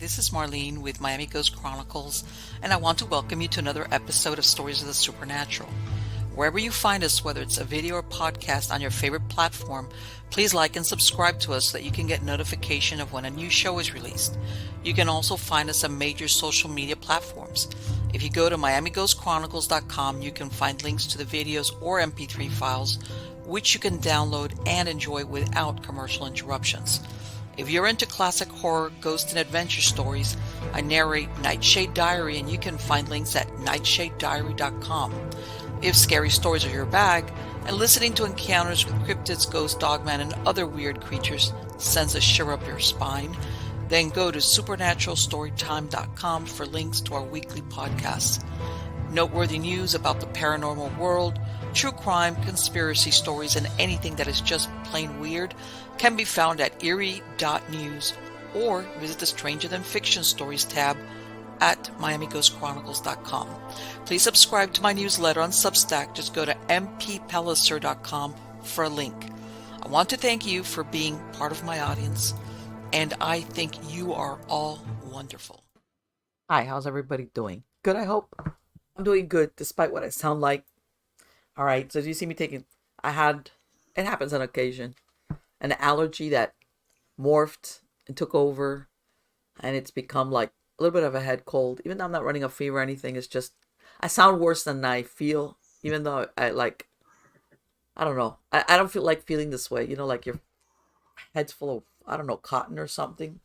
This is Marlene with Miami Ghost Chronicles, and I want to welcome you to another episode of Stories of the Supernatural. Wherever you find us, whether it's a video or podcast on your favorite platform, please like and subscribe to us so that you can get notification of when a new show is released. You can also find us on major social media platforms. If you go to miamighostchronicles.com, you can find links to the videos or MP3 files, which you can download and enjoy without commercial interruptions. If you're into classic horror, ghost, and adventure stories, I narrate Nightshade Diary, and you can find links at nightshadediary.com. If scary stories are your bag, and listening to encounters with cryptids, ghosts, dogman, and other weird creatures sends a shiver up your spine, then go to supernaturalstorytime.com for links to our weekly podcasts. Noteworthy news about the paranormal world, true crime, conspiracy stories, and anything that is just plain weird can be found at eerie.news or visit the Stranger Than Fiction Stories tab at miamighostchronicles.com. Please subscribe to my newsletter on Substack. Just go to mppellicer.com for a link. I want to thank you for being part of my audience, and I think you are all wonderful. Hi, how's everybody doing? Good, I hope. I'm doing good, despite what I sound like. All right, so do you see me taking... it happens on occasion, an allergy that morphed and took over, and it's become like a little bit of a head cold. Even though I'm not running a fever or anything, it's just... I sound worse than I feel, even though I don't know. I don't feel like feeling this way, like your head's full of, I don't know, cotton or something.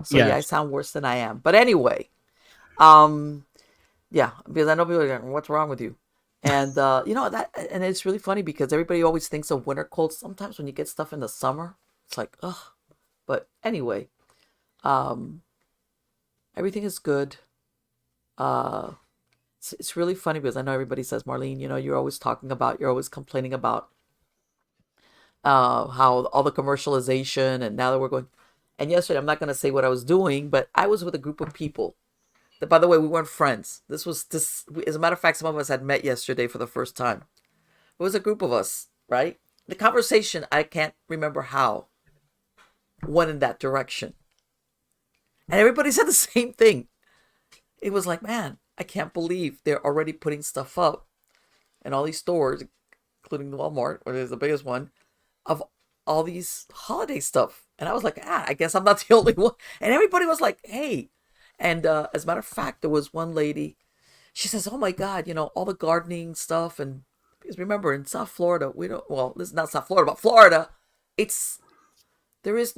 So yeah, I sound worse than I am. But anyway, yeah, because I know people are going, what's wrong with you? And and it's really funny because everybody always thinks of winter colds. Sometimes when you get stuff in the summer, it's like, ugh. But anyway, everything is good. It's really funny because I know everybody says, Marlene, you're always complaining about how all the commercialization, and now that we're going. And yesterday, I'm not going to say what I was doing, but I was with a group of people. That, by the way, we weren't friends. As a matter of fact, some of us had met yesterday for the first time. It was a group of us, right? The conversation, I can't remember how, went in that direction. And everybody said the same thing. It was like, man, I can't believe they're already putting stuff up in all these stores, including Walmart, which is the biggest one, of all these holiday stuff. And I was like, I guess I'm not the only one. And everybody was like, hey. And as a matter of fact, there was one lady, she says, oh my God, all the gardening stuff. And because remember, in South Florida, this is not South Florida, but Florida, there is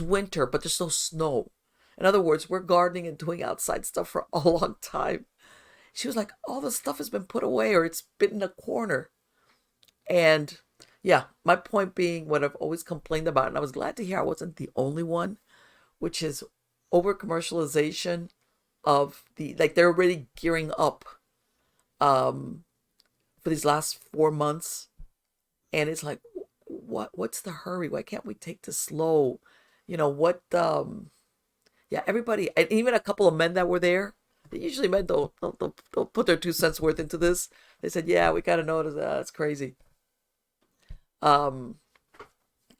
winter, but there's no snow. In other words, we're gardening and doing outside stuff for a long time. She was like, all the stuff has been put away or it's been in a corner. And yeah, my point being what I've always complained about, and I was glad to hear I wasn't the only one, which is over commercialization of they're already gearing up for these last 4 months. And it's like, what's the hurry? Why can't we take this slow? Everybody, and even a couple of men that were there, usually men don't put their 2 cents worth into this. They said, yeah, we gotta notice that. It's crazy. And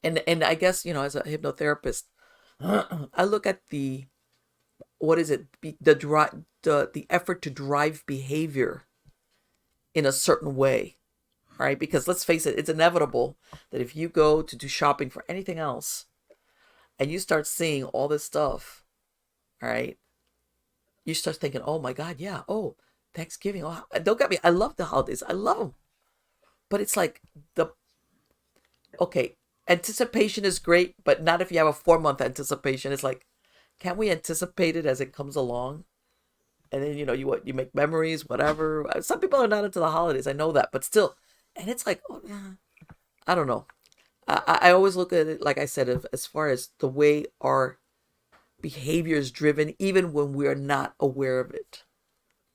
I guess, as a hypnotherapist, I look at the effort to drive behavior in a certain way, right? Because let's face it, it's inevitable that if you go to do shopping for anything else and you start seeing all this stuff, all right, you start thinking, oh my God, yeah, oh, Thanksgiving, oh, don't get me, I love the holidays, I love them, but it's like anticipation is great, but not if you have a 4-month anticipation. It's like, can't we anticipate it as it comes along? And then, you make memories, whatever. Some people are not into the holidays. I know that, but still. And it's like, oh, yeah, I don't know. I always look at it, like I said, as far as the way our behavior is driven, even when we're not aware of it.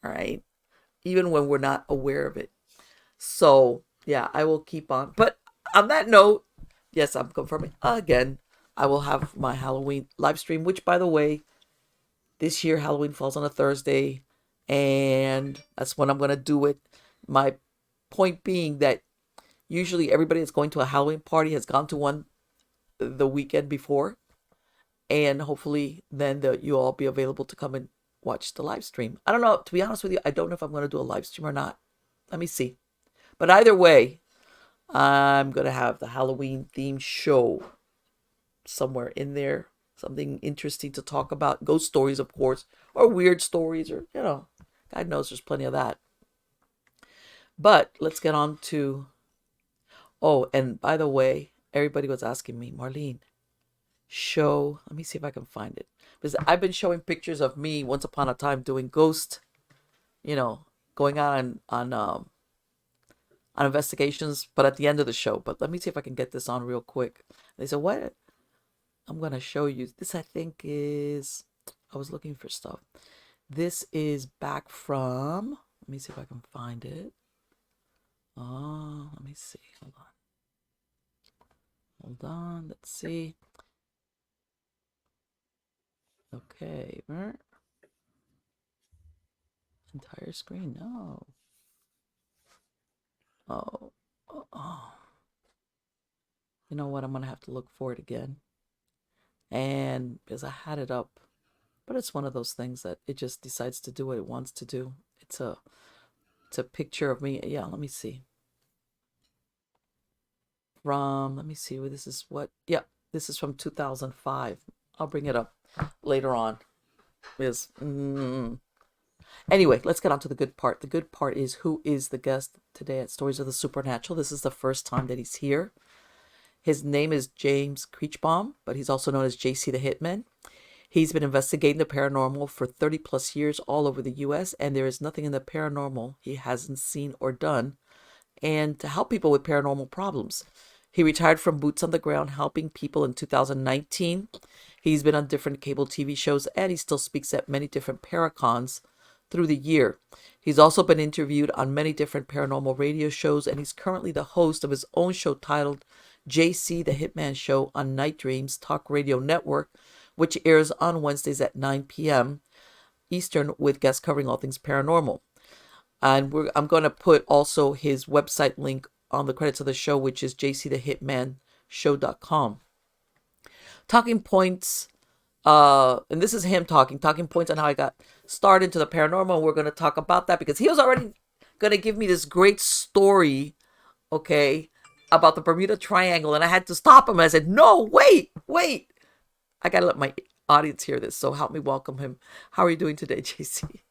All right. Even when we're not aware of it. So, yeah, I will keep on. But on that note, yes, I'm confirming again, I will have my Halloween live stream, which, by the way, this year Halloween falls on a Thursday, and that's when I'm going to do it. My point being that usually everybody that's going to a Halloween party has gone to one the weekend before, and hopefully then you'll all be available to come and watch the live stream. I don't know. To be honest with you, I don't know if I'm going to do a live stream or not. Let me see. But either way, I'm going to have the Halloween themed show somewhere in there. Something interesting to talk about. Ghost stories, of course, or weird stories, or, God knows there's plenty of that. But let's get on to. Oh, and by the way, everybody was asking me, Marlene, show. Let me see if I can find it. Because I've been showing pictures of me once upon a time doing ghost, you know, going on investigations, but at the end of the show. But let me see if I can get this on real quick. They said, what? I'm going to show you. This, I think, is. I was looking for stuff. This is back from. Let me see if I can find it. Oh, let me see. Hold on. Hold on. Let's see. Okay. Entire screen. No. Oh. Oh. You know what? I'm going to have to look for it again. And because I had it up, but it's one of those things that it just decides to do what it wants to do. It's a picture of me. Yeah, let me see. Let me see. This is what, yeah, this is from 2005. I'll bring it up later on. Anyway, let's get on to the good part. The good part is who is the guest today at Stories of the Supernatural. This is the first time that he's here. His name is James Creachbaum, but he's also known as JC the Hitman. He's been investigating the paranormal for 30 plus years all over the US, and there is nothing in the paranormal he hasn't seen or done, and to help people with paranormal problems. He retired from Boots on the Ground helping people in 2019. He's been on different cable TV shows, and he still speaks at many different paracons through the year. He's also been interviewed on many different paranormal radio shows, and he's currently the host of his own show titled JC the Hitman Show on Night Dreams Talk Radio Network, which airs on Wednesdays at 9 p.m. Eastern with guests covering all things paranormal. And I'm going to put also his website link on the credits of the show, which is jcthehitmanshow.com. Talking points, and this is him talking points on how I got started into the paranormal. We're going to talk about that because he was already going to give me this great story, okay, about the Bermuda Triangle, and I had to stop him. I said, no, wait. I got to let my audience hear this, so help me welcome him. How are you doing today, JC?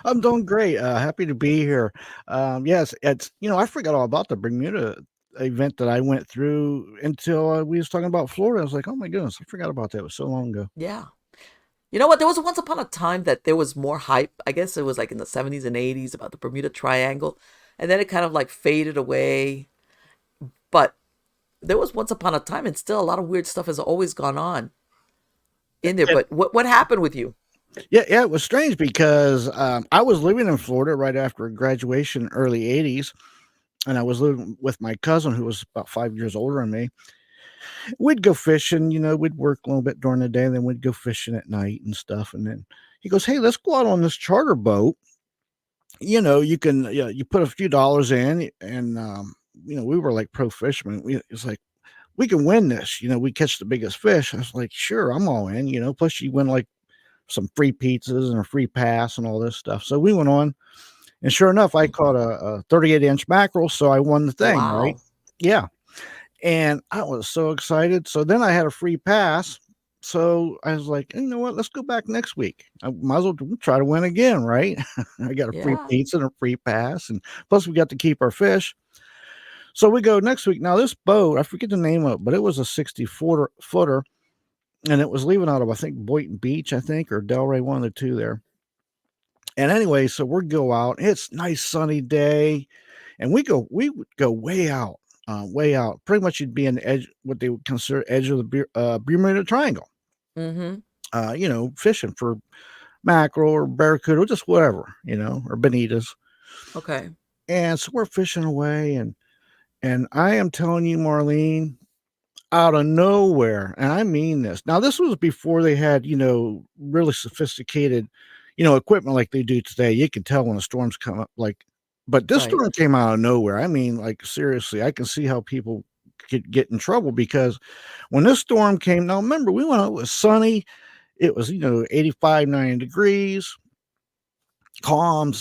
I'm doing great. Happy to be here. Yes, it's I forgot all about the Bermuda event that I went through until we was talking about Florida. I was like, oh my goodness, I forgot about that. It was so long ago. Yeah. You know what? There was once upon a time that there was more hype. I guess it was like in the 70s and 80s about the Bermuda Triangle. And then it kind of like faded away. But there was once upon a time, and still a lot of weird stuff has always gone on in there. It, But what happened with you? yeah, it was strange because I was living in Florida right after graduation, early '80s, and I was living with my cousin who was about 5 years older than me. We'd go fishing, we'd work a little bit during the day, and then we'd go fishing at night and stuff. And then he goes, "Hey, let's go out on this charter boat. You can, you put a few dollars in, and we were like pro fishermen. It's like we can win this. We catch the biggest fish." I was like, "Sure, I'm all in." Plus you win like some free pizzas and a free pass and all this stuff. So we went on, and sure enough, I caught a 38-inch mackerel, so I won the thing, right? Wow. Yeah. And I was so excited. So then I had a free pass. So I was like, you know what? Let's go back next week. I might as well try to win again, right? I got a free Yeah. pizza and a free pass. And plus, we got to keep our fish. So we go next week. Now, this boat, I forget the name of it, but it was a 60-footer. And it was leaving out of, I think, Boynton Beach, I think, or Delray, one of the two there. And anyway, so we go out. It's nice sunny day. And we would go way out, way out. Pretty much you'd be in the edge, what they would consider edge of the Bermuda Triangle. Mm-hmm. Fishing for mackerel or barracuda or just whatever, or bonitas. Okay. And so we're fishing away, and I am telling you, Marlene, out of nowhere, and I mean this. Now, this was before they had, really sophisticated, equipment like they do today. You can tell when the storms come up, but this Right. storm came out of nowhere. I mean, like seriously, I can see how people could get in trouble because when this storm came, now remember, we went out, it was sunny. It was, 85, 90 degrees, calm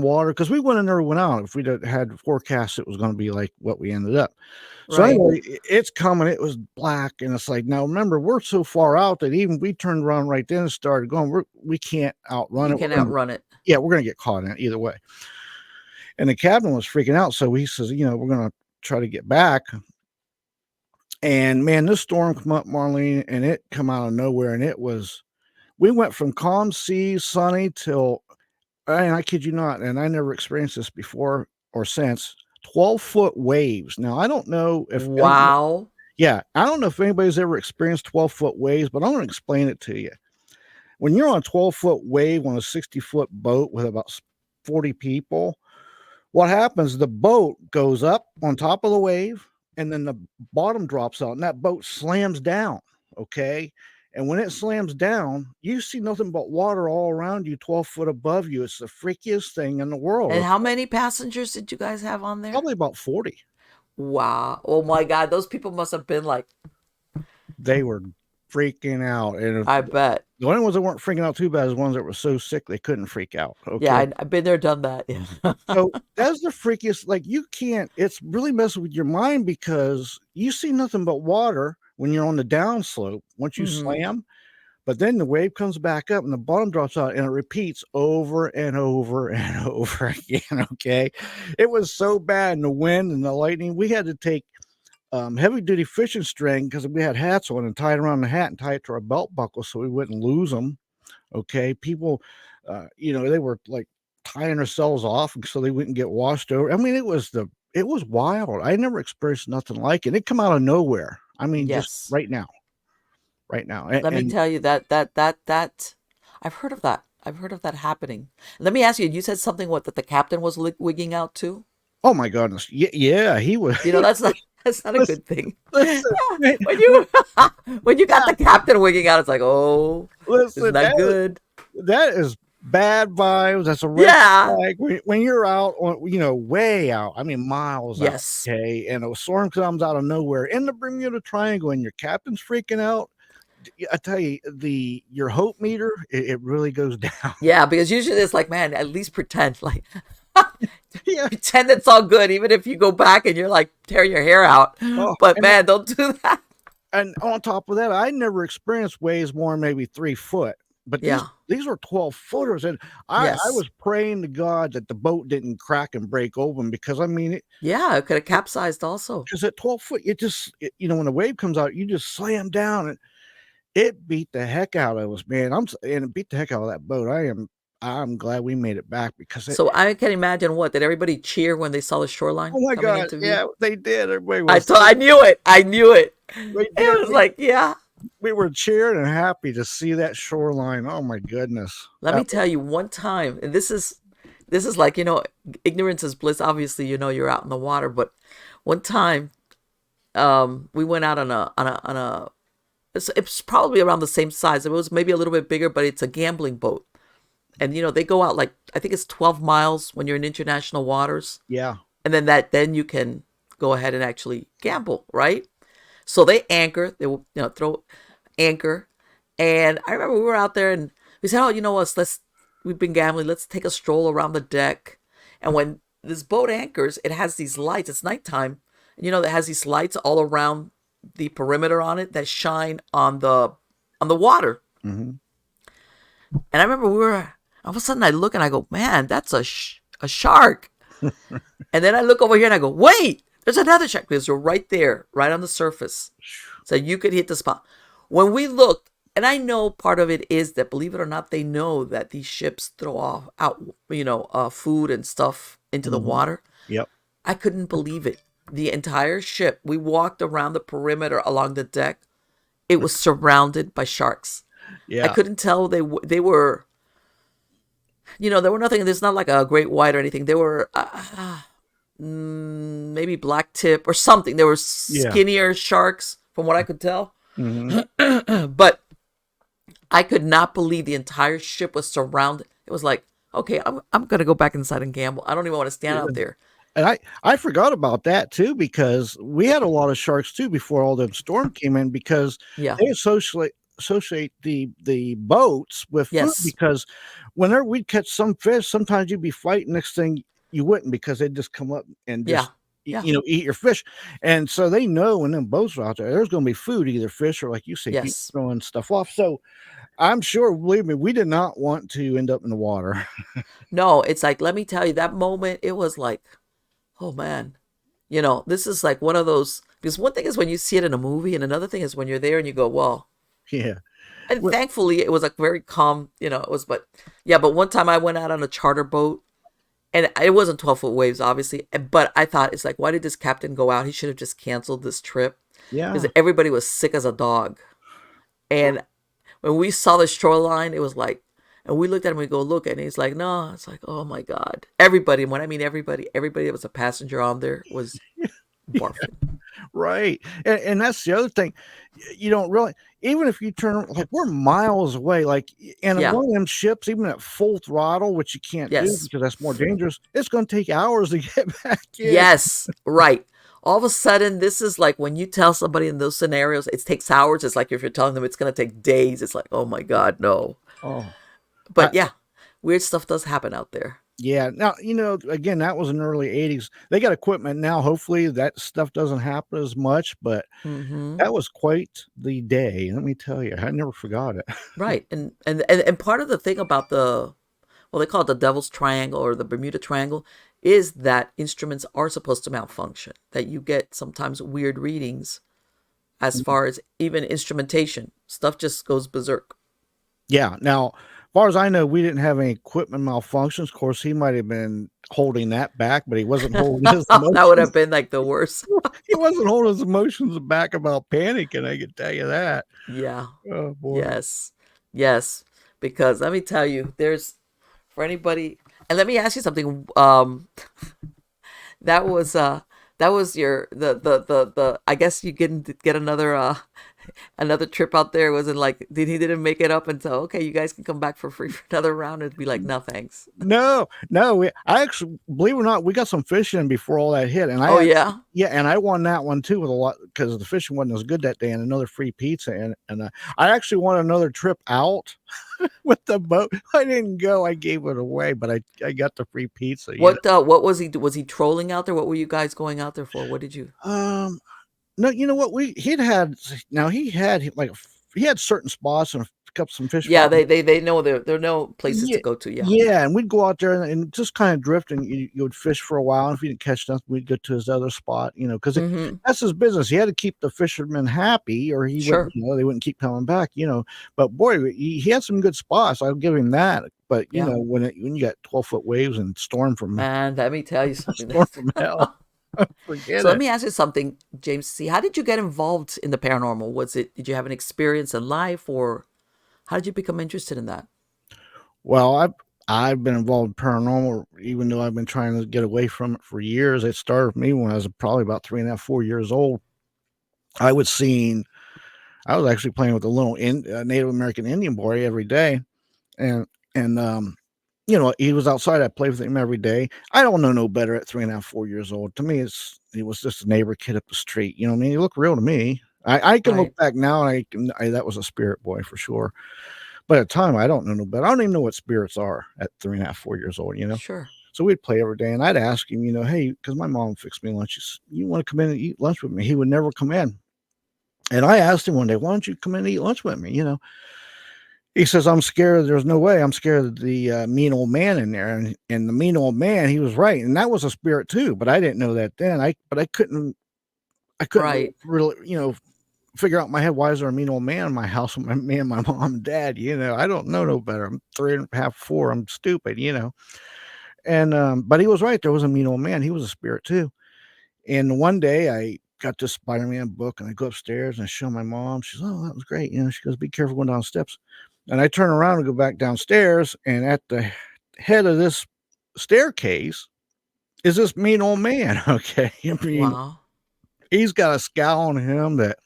water. Because we went in there, went out. If we'd had forecast, it was going to be like what we ended up. So Right. anyway, it's coming. It was black, and it's like, now remember, we're so far out that even we turned around right then and started going. We can't outrun You it. can outrun it. Yeah, we're gonna get caught in it either way. And the captain was freaking out, so he says, we're gonna try to get back. And man, this storm come up, Marlene, and it come out of nowhere, and we went from calm seas, sunny till, and I kid you not, and I never experienced this before or since, 12-foot waves. Now I don't know if Wow. yeah, I don't know if anybody's ever experienced 12-foot waves, but I'm gonna explain it to you. When you're on a 12-foot wave on a 60-foot boat with about 40 people, what happens? The boat goes up on top of the wave, and then the bottom drops out, and that boat slams down. Okay. And when it slams down, you see nothing but water all around you, 12 foot above you. It's the freakiest thing in the world. And how many passengers did you guys have on there? Probably about 40. Wow. Oh my God. Those people must have been like, They were freaking out. And I bet. the only ones that weren't freaking out too bad is the ones that were so sick they couldn't freak out. Okay. Yeah, I've been there, done that. Yeah. So that's the freakiest. Like, you can't, it's really messing with your mind because you see nothing but water when you're on the downslope once you slam, but then the wave comes back up and the bottom drops out and it repeats over and over and over again. Okay. It was so bad. And the wind and the lightning, we had to take heavy duty fishing string because we had hats on and tie it around the hat and tie it to our belt buckle so we wouldn't lose them. Okay. People, they were like tying themselves off so they wouldn't get washed over. I mean, it was wild. I never experienced nothing like it. It come out of nowhere. I mean, Yes. just right now. Let me tell you that I've heard of that. I've heard of that happening. Let me ask you, you said something that the captain was wigging out too? Oh my goodness. Yeah, he was. That's not a good thing. Listen, when you got the captain wigging out, it's like, oh, listen, it's not good. That is bad vibes. That's a red flag. When you're out on, way out. I mean, miles yes. out. Okay, and a storm comes out of nowhere in the Bermuda Triangle, and your captain's freaking out. I tell you, your hope meter, it really goes down. Yeah, because usually it's like, man, at least pretend like. Pretend it's all good, even if you go back and you're like tearing your hair out. But man, don't do that. And on top of that, I never experienced waves more than maybe 3 foot. But these were 12 footers, and I was praying to God that the boat didn't crack and break open because I mean it. Yeah, it could have capsized also. Because at 12 foot, when the wave comes out, you just slam down, and it beat the heck out of us, man. And it beat the heck out of that boat. I'm glad we made it back because. So I can imagine did everybody cheer when they saw the shoreline? Oh my God! Yeah, they did. Everybody was. I knew it. It was like, yeah. We were cheering and happy to see that shoreline. Oh my goodness! Let me tell you one time, and this is like, ignorance is bliss. Obviously, you're out in the water, but one time, we went out on a. It's probably around the same size. It was maybe a little bit bigger, but it's a gambling boat. And, they go out like, I think it's 12 miles when you're in international waters. Yeah. And then you can go ahead and actually gamble, right? So they anchor, they will, throw anchor. And I remember we were out there and we said, oh, we've been gambling. Let's take a stroll around the deck. And when this boat anchors, it has these lights. It's nighttime. And, it has these lights all around the perimeter on it that shine on the water. Mm-hmm. And I remember all of a sudden I look and I go, man, that's a shark. And then I look over here and I go, wait, there's another shark because you're right there, right on the surface. So you could hit the spot. When we looked, and I know part of it is that, believe it or not, they know that these ships throw out food and stuff into the water. Yep. I couldn't believe it. The entire ship, we walked around the perimeter along the deck. It was surrounded by sharks. Yeah. I couldn't tell they were, there were nothing. There's not like a great white or anything. They were maybe black tip or something. They were skinnier sharks from what I could tell. Mm-hmm. But I could not believe the entire ship was surrounded. It was like, okay, I'm going to go back inside and gamble. I don't even want to stand out there. And I forgot about that too because we had a lot of sharks too before all the storm came in because Yeah. they associate the boats with food Yes. because whenever we'd catch some fish, sometimes you'd be fighting. Next thing you wouldn't because they'd just come up and Yeah. just Yeah. eat your fish. And so they know when them boats are out there, there's going to be food, either fish or like you say, people Yes. throwing stuff off. So I'm sure, believe me, we did not want to end up in the water. No, it's like, let me tell you, that moment, it was like, oh man, this is like one of those. Because one thing is when you see it in a movie, and another thing is when you're there and you go, well, Yeah. and Well, thankfully it was like very calm, it was, but yeah, but one time I went out on a charter boat and it wasn't 12-foot waves, obviously, but I thought, it's like, why did this captain go out? He should have just canceled this trip because yeah. everybody was sick as a dog. And when we saw the shoreline, it was like, and we looked at him, we go, look, and he's like, no, it's like, oh my God. Everybody, and when I mean everybody that was a passenger on there was barfing. Right. And that's the other thing. You don't really, even if you turn, like, we're miles away, like, and on Yeah. one of them ships, even at full throttle, which you can't do Yes. because that's more dangerous, it's going to take hours to get back in. Yes. Right. All of a sudden, this is like when you tell somebody in those scenarios, it takes hours. It's like if you're telling them it's going to take days, it's like, oh my God, no. Oh, I, But yeah, weird stuff does happen out there. yeah. Now, again, that was in the early 80s. They got equipment now. Hopefully that stuff doesn't happen as much, but Mm-hmm. that was quite the day. Let me tell you, I never forgot it. Right. And part of the thing about well, they call it the Devil's Triangle or the Bermuda Triangle, is that instruments are supposed to malfunction. That you get sometimes weird readings as far as even instrumentation. Stuff just goes berserk. Yeah. Now, as far as I know, we didn't have any equipment malfunctions. Of course, he might have been holding that back, but he wasn't holding his That would emotions. have been like the worst. He wasn't holding his emotions back about panicking. I can tell you that. Yeah. Oh boy. Yes. Yes. Because let me tell you, there's for anybody, and let me ask you something. That was that was your the I guess you get another another trip out there. It wasn't like he didn't make it up until, okay, you guys can come back for free for another round. It'd be like, no thanks. No, no. I actually, believe it or not, we got some fishing before all that hit, and Oh yeah. yeah, and I won that one too with a lot because the fishing wasn't as good that day, and another free pizza, and I actually won another trip out with the boat. I didn't go; I gave it away, but I got the free pizza. What was he trolling out there? What were you guys going out there for? What did you? No, you know what? He'd had now he had like he had certain spots and a couple some fish Yeah, spots. they know there are no places Yeah, to go to. Yeah. yeah, and we'd go out there and just kind of drift, and you would fish for a while. And if you didn't catch nothing, we'd go to his other spot, because Mm-hmm. that's his business. He had to keep the fishermen happy, or he wouldn't, Sure. they wouldn't keep coming back. But boy, he had some good spots. I'll give him that. But Yeah. when you got 12-foot waves and And let me tell you something. storm from hell, forget So let it. me ask you something, James C. How did you get involved in the paranormal? Did you have an experience in life, or how did you become interested in that? Well, I've been involved in paranormal, even though I've been trying to get away from it for years. It started with me when I was probably about 3.5, 4 years old. I was seeing I was actually playing with a little Native American Indian boy every day, and and he was outside. I played with him every day. I don't know no better at 3.5, 4 years old. To me, he was just a neighbor kid up the street. You know what I mean? He looked real to me. I can look Right. back now, and that was a spirit boy for sure. But at the time, I don't know no better. I don't even know what spirits are at 3.5, 4 years old. Sure. So we'd play every day, and I'd ask him, hey, because my mom fixed me lunch. You want to come in and eat lunch with me? He would never come in. And I asked him one day, why don't you come in and eat lunch with me? He says, I'm scared. There's no way. I'm scared of the mean old man in there. And the mean old man, he was right. And that was a spirit too. But I didn't know that then. But I couldn't Right. really, figure out in my head, why is there a mean old man in my house with me and my mom and dad? I don't know no better. I'm 3.5, 4. I'm stupid. And, but he was right. There was a mean old man. He was a spirit too. And one day I got this Spider-Man book and I go upstairs and I show my mom. She's, oh, that was great. She goes, be careful going down the steps. And I turn around and go back downstairs. And at the head of this staircase is this mean old man. Okay. I mean, Wow. he's got a scowl on him that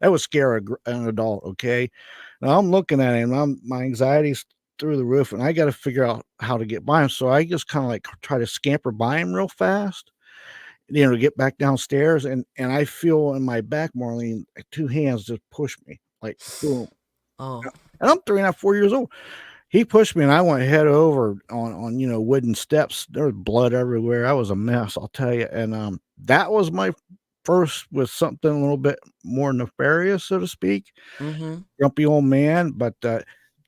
would scare an adult. Okay. Now I'm looking at him. My anxiety's through the roof, and I got to figure out how to get by him. So I just kind of like try to scamper by him real fast, to get back downstairs, and I feel in my back, Marlene, like 2 hands just push me, like, boom. Oh. And I'm 3 and a half, 4 years old. He pushed me, and I went head over on wooden steps. There was blood everywhere. I was a mess, I'll tell you, and, that was my first with something a little bit more nefarious, so to speak. Mm-hmm. Grumpy old man, but,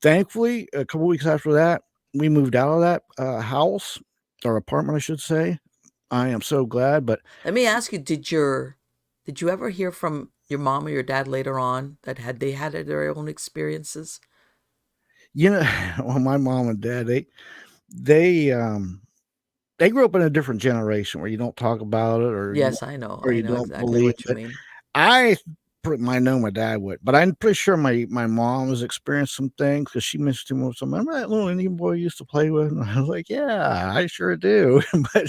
thankfully, a couple weeks after that, we moved out of that, house or apartment, I should say. I am so glad, but Let me ask you, did you ever hear from your mom or your dad later on that had their own experiences? You know, well, my mom and dad, they, um, they grew up in a different generation where you don't talk about it Yes, I know. or I you know don't exactly believe what you it. mean. I I know my dad would, but I'm pretty sure my mom has experienced some things because she mentioned to me, "So remember that little Indian boy you used to play with?" And I was like, "Yeah, I sure do." But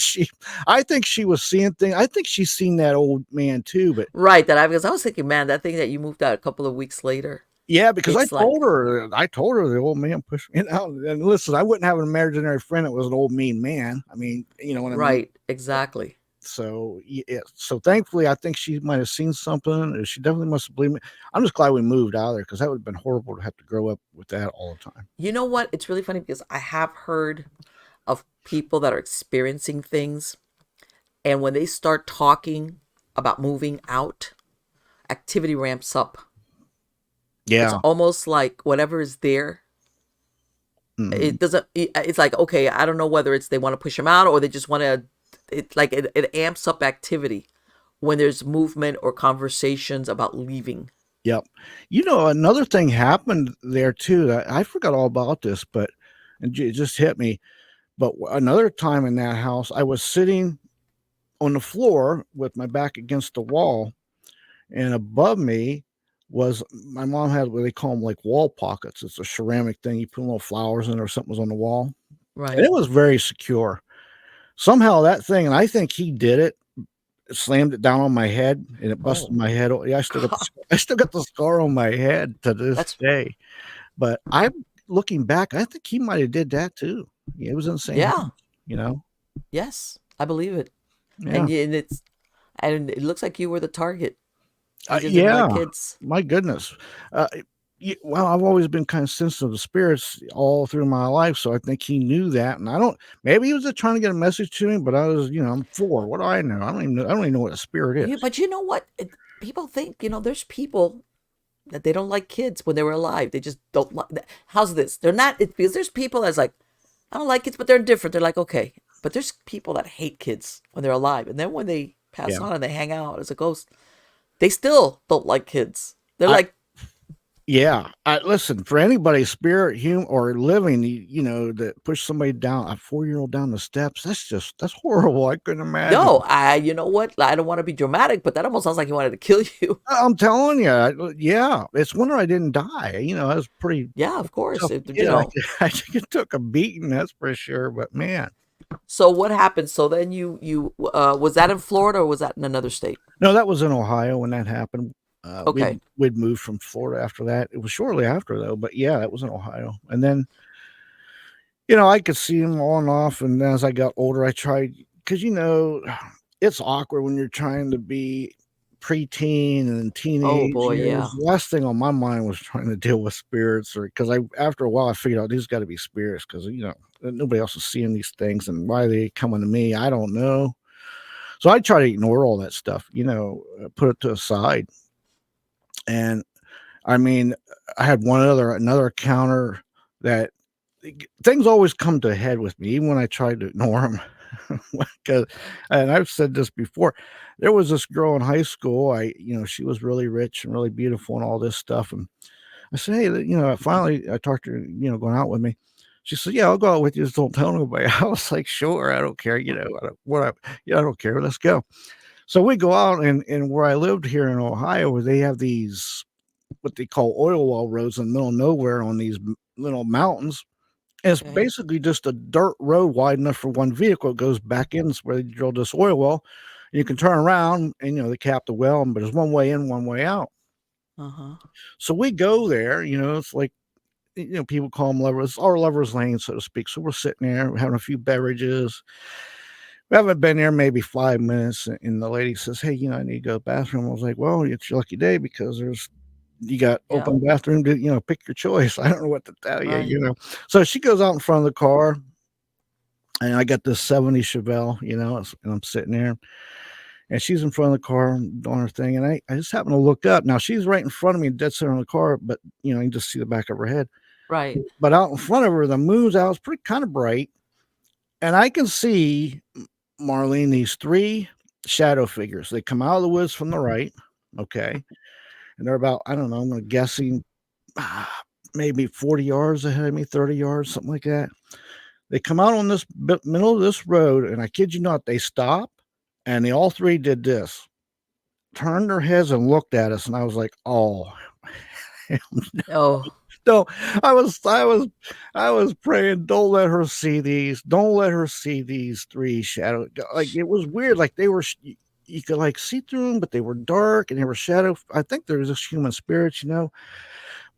I think she was seeing things. I think she's seen that old man too, but Right, because I was thinking, man, that thing that you moved out a couple of weeks later, yeah, because it's like, I told her the old man pushed me out, and listen, I wouldn't have an imaginary friend that was an old mean man. I mean, you know what I mean? right, exactly. So, yeah, so thankfully, I think she might have seen something, or she definitely must have believed me. I'm just glad we moved out of there because that would have been horrible to have to grow up with that all the time. You know what? It's really funny because I have heard of people that are experiencing things, and when they start talking about moving out, activity ramps up. It's Yeah. almost like whatever is there, Mhm. it doesn't, it's like, okay, I don't know whether it's they want to push them out or they just want to, it amps up activity when there's movement or conversations about leaving. Yep. Another thing happened there too that I forgot all about this, but it just hit me. But another time in that house, I was sitting on the floor with my back against the wall, and above me was my mom had what they call them like wall pockets. It's a ceramic thing. You put little flowers in or something was on the wall. And Right. it was very secure. Somehow that thing, and I think he did it, slammed it down on my head and it busted Oh, my head. Yeah, God. I still got the scar on my head to this That's, day. But I'm looking back, I think he might have did that too. Yeah, it was in the same yeah. house, you know? Yes, I believe it. Yeah. And it looks like you were the target. He just didn't like Yeah. kids. My goodness. Uh, well, I've always been kind of sensitive to spirits all through my life, so I think he knew that, and I don't. Maybe he was just trying to get a message to me, but I'm 4. What do I know? I don't even know what a spirit is. But you know what? People think, there's people that they don't like kids when they were alive. They just don't like. How's this? They're not. Because there's people that's like, I don't like kids, but they're different. They're like, okay. But there's people that hate kids when they're alive. And then when they pass Yeah. on and they hang out as a ghost, they still don't like kids. They're I like, Yeah, I listen, for anybody, spirit, human, or living, that push somebody down, a 4-year-old down the steps, that's horrible. I couldn't imagine. yo, you know what? I don't want to be dramatic, but that almost sounds like he wanted to kill you. I'm telling you, yeah, it's wonder I didn't die. I was pretty Yeah, of course. tough. You Yeah, know. I think it took a beating, that's for sure. But man, So what happened? So then was that in Florida or was that in another state? no, that was in Ohio when that happened. Okay. We'd moved from Florida after that. It was shortly after though, but yeah, that was in Ohio. And then I could see him on and off, and as I got older, I tried because it's awkward when you're trying to be preteen and Oh teenage boy, years. yeah. The last thing on my mind was trying to deal with spirits, or because after a while I figured out these got to be spirits because nobody else is seeing these things, and why are they coming to me? I don't know. So I try to ignore all that stuff, put it to a side. And I mean, I had another encounter that things always come to a head with me, even when I try to ignore them. 'Cause and I've said this before, there was this girl in high school, she was really rich and really beautiful and all this stuff, and I said, "Hey," finally I talked to her, going out with me. She said, "Yeah, I'll go out with you, just don't tell nobody." I was like, "Sure, I don't care, I don't care, let's go." So we go out and where I lived here in Ohio, where they have these what they call oil well roads in the middle of nowhere on these little mountains. And it's Okay. basically just a dirt road wide enough for one vehicle. It goes back in where they drilled this oil well. You can turn around and they cap the well, but there's one way in, one way out. Uh-huh. So we go there, it's like people call them lovers, our lovers lane, so to speak. So we're sitting there, we're having a few beverages. We haven't been there maybe 5 minutes, and the lady says, "Hey, I need to go to the bathroom." I was like, "Well, it's your lucky day because you got Yeah. open bathroom to pick your choice." I don't know what to tell you, Right. So she goes out in front of the car, and I got this 70 Chevelle, and I'm sitting there, and she's in front of the car doing her thing, and I just happen to look up. Now she's right in front of me, dead center in the car, but you can just see the back of her head. Right. But out in front of her, the moon's out, it's pretty kind of bright, and I can see Marlene, these three shadow figures. They come out of the woods from the right, okay, and they're about, I don't know, I'm guessing maybe 40 yards ahead of me, 30 yards, something like that. They come out on this middle of this road, and I kid you not, they stop, and they all three did this, turned their heads and looked at us, and I was like, "Oh, Oh. no!" I was praying, "Don't let her see these. Don't let her see these three shadow." Like it was weird. Like they were, you could like see through them, but they were dark and they were shadow. I think there was just human spirits.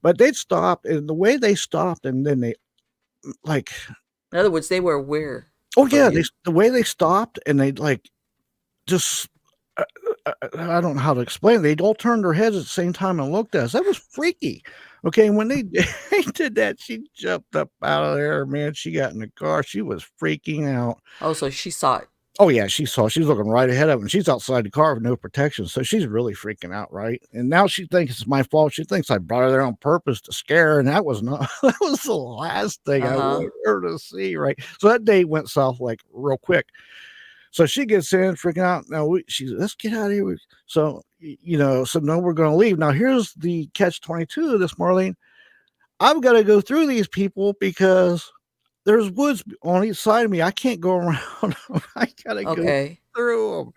But they'd stop, and the way they stopped, and then they like, In other words, they were aware oh of yeah, you. the way they stopped, and they like just I don't know how to explain it. They all turned their heads at the same time and looked at us. That was freaky. Okay, when they they did that, she jumped up out of there, man. She got in the car. She was freaking out. Oh, so she saw it. Oh yeah, she was looking right ahead of him. She's outside the car with no protection, so she's really freaking out, right? And now she thinks it's my fault. She thinks I brought her there on purpose to scare her, and that was not that was the last thing Uh I huh. wanted her to see, right? So that day went south like real quick. So she gets in, freaking out. Now she's, let's get out of here. So so now we're going to leave. Now here's the catch 22 of this, Marlene. I've got to go through these people because there's woods on each side of me. I can't go around 'em. I got to go Okay. through them.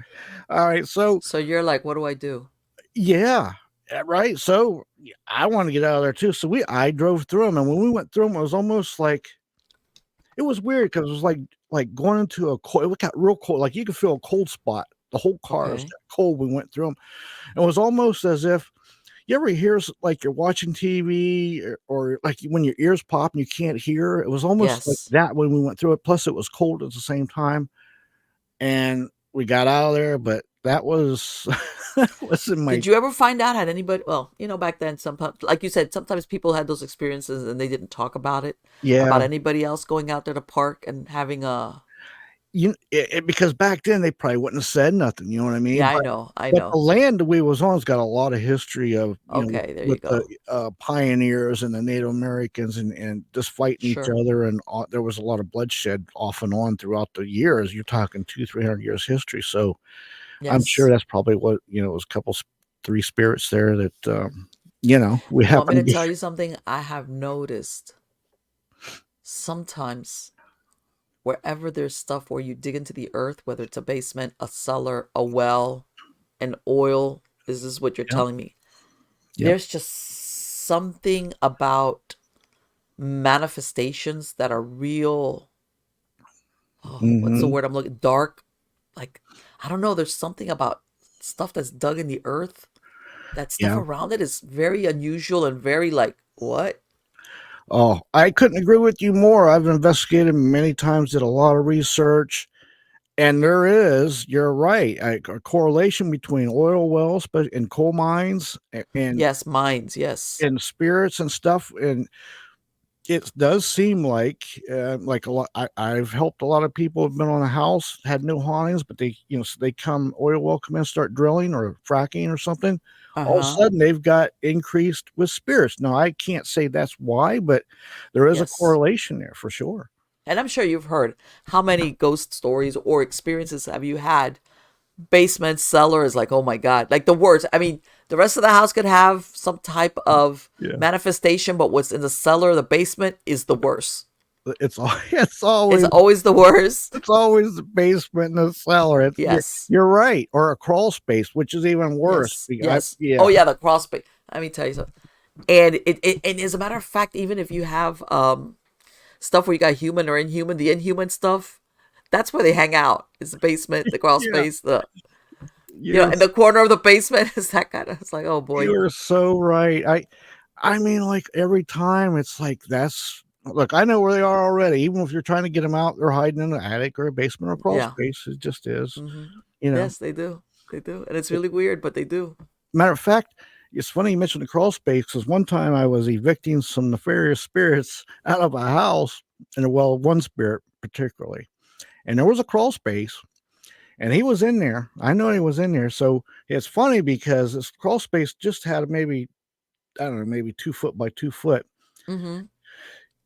All right. So So you're like, what do I do? yeah, right. So I want to get out of there too. So I drove through them, and when we went through them, it was almost like it was weird because it was like going into a cold. It got real cold. Like you could feel a cold spot. The whole car was Okay. cold. We went through them. It was almost as if you ever hear like you're watching TV, or like when your ears pop and you can't hear. It was almost like Yes. that when we went through it. Plus, it was cold at the same time, and we got out of there. But that was that was in my Did you ever find out had anybody? Well, back then, sometimes, like you said, sometimes people had those experiences and they didn't talk about it. yeah. About anybody else going out there to park and having a. Because back then they probably wouldn't have said nothing, you know what I mean? Yeah, I But know. I the know. land that we was on's got a lot of history of, Okay, there you with the, go. pioneers and the Native Americans and just fighting each Sure. other, and there was a lot of bloodshed off and on throughout the years. You're talking 200-300 years history, so I'm sure Yes. that's probably what, it was a couple 3 spirits there that, we You want me happen to to be. tell you something? I have noticed sometimes wherever there's stuff where you dig into the earth, whether it's a basement, a cellar, a well, an oil, this is what you're Yep, telling me. yep. There's just something about manifestations that are real. Oh, what's the Mhm. word I'm looking? Dark. Like, I don't know. There's something about stuff that's dug in the earth. That stuff Yeah. around it is very unusual and very like, what? Oh, I couldn't agree with you more. I've investigated many times, did a lot of research. And there is, you're right, a correlation between oil wells, but in coal mines Yes, mines. Yes. and spirits and stuff. And it does seem like a lot. I've helped a lot of people have been on a house, had no hauntings, but so they oil well come in, start drilling or fracking or something. Uh All of a huh. sudden, they've got increased with spirits. Now, I can't say that's why, but there is a Yes. correlation there for sure. And I'm sure you've heard how many ghost stories or experiences have you had? Basement, cellar is like, oh my God, like the worst. I mean, the rest of the house could have some type of Yeah. manifestation, but what's in the cellar, the basement is the worst. It's it's It's always always the worst. It's always the basement and the cellar. You're Yes. you're right, or a crawl space, which is even worse. Yes. Yes. Oh Yeah, yeah, the crawl space. Let me tell you something. And as a matter of fact, even if you have stuff where you got human or inhuman, the inhuman stuff, that's where they hang out. Is the basement, the crawl yeah. space, the You're in the corner of the basement is that kind of. It's like, oh boy. you're so right. I mean, like every time it's like that's look, I know where they are already. Even if you're trying to get them out, they're hiding in an attic or a basement or crawl Yeah. space. It just is, Mm-hmm. you know. Yes, they do. They do, and it's really weird, but they do. Matter of fact, it's funny you mentioned the crawl space because one time I was evicting some nefarious spirits out of a house, and well, one spirit particularly, and there was a crawl space, and he was in there. I know he was in there. So it's funny because this crawl space just had maybe I don't know, maybe 2 foot by 2 foot. Mm-hmm.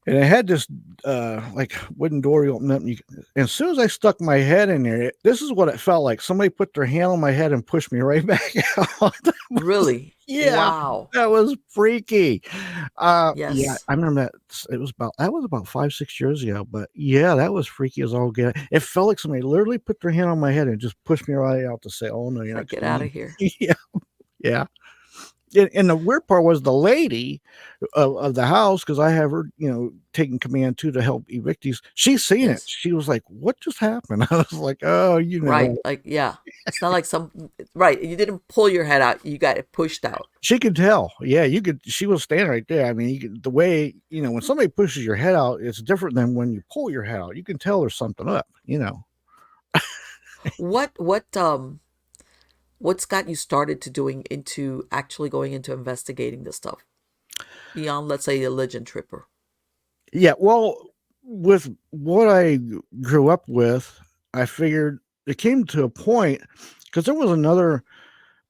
And it had this like wooden door you open up, and as soon as I stuck my head in there, this is what it felt like. Somebody put their hand on my head and pushed me right back out. Really? Yeah, Wow. that was freaky. Yeah, Yes. I remember that. That was about 5, 6 years ago. But yeah, that was freaky as all get. It felt like somebody literally put their hand on my head and just pushed me right out to say, "Oh no, It's you're not like, get coming out of in." here. Yeah, yeah. And the weird part was the lady of the house, because I have her, taking command too to help evict these. She's seen it. Yes. She was like, "What just happened?" I was like, "Oh, Right. Like, yeah. It's not like right. You didn't pull your head out. You got it pushed out. She could tell. Yeah, you could. She was standing right there. I mean, the way when somebody pushes your head out, it's different than when you pull your head out. You can tell there's something up. What what's got you started to doing into actually going into investigating this stuff beyond, let's say, a legend tripper? Yeah. Well, with what I grew up with, I figured it came to a point because there was another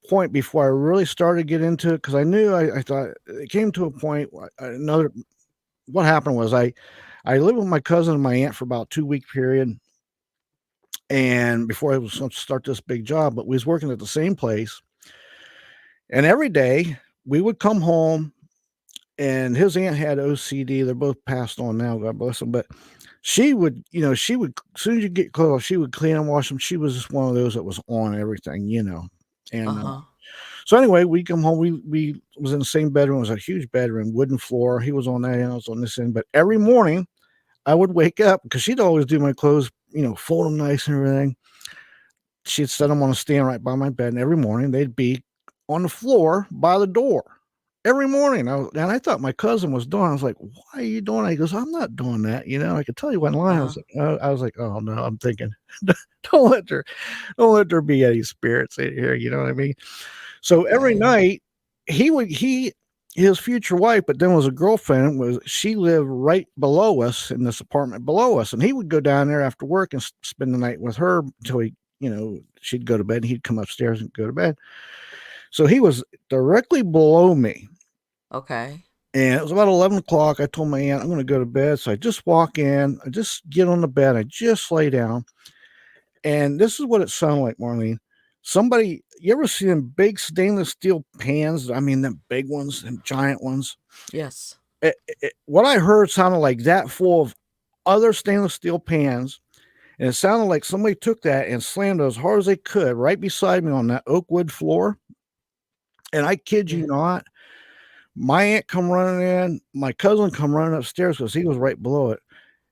point before I really started to get into it because I knew I thought it came to a point. Another what happened was I lived with my cousin and my aunt for about 2 week period, and before I was going to start this big job, but we was working at the same place, and every day we would come home. And his aunt had OCD. They're both passed on now, God bless them. But she would, as soon as you get close, she would clean and wash them. She was just one of those that was on everything. And Uh-huh. so anyway, we come home. We was in the same bedroom. It was a huge bedroom, wooden floor. He was on that end, I was on this end. But every morning I would wake up because she'd always do my clothes, fold them nice and everything. She'd set them on a stand right by my bed, and every morning they'd be on the floor by the door. Every morning, and I thought my cousin was doing. I was like, "Why are you doing that?" He goes, "I'm not doing that." I could tell you one line. Uh-huh. I was like, "Oh no," I'm thinking, "Don't let there, don't let there be any spirits in here." You know what I mean? So every Okay. night, his future wife, but then was a girlfriend. She lived right below us in this apartment below us, and he would go down there after work and spend the night with her until she'd go to bed. And he'd come upstairs and go to bed. So he was directly below me. Okay. And it was about 11 o'clock. I told my aunt, I'm going to go to bed. So I just walk in, I just get on the bed, I just lay down. And this is what it sounded like, Marlene. You ever see them big stainless steel pans? I mean, them big ones and giant ones. Yes. What I heard sounded like that full of other stainless steel pans. And it sounded like somebody took that and slammed it as hard as they could right beside me on that oak wood floor. And I kid Yeah. you not, my aunt come running in, my cousin come running upstairs because he was right below it.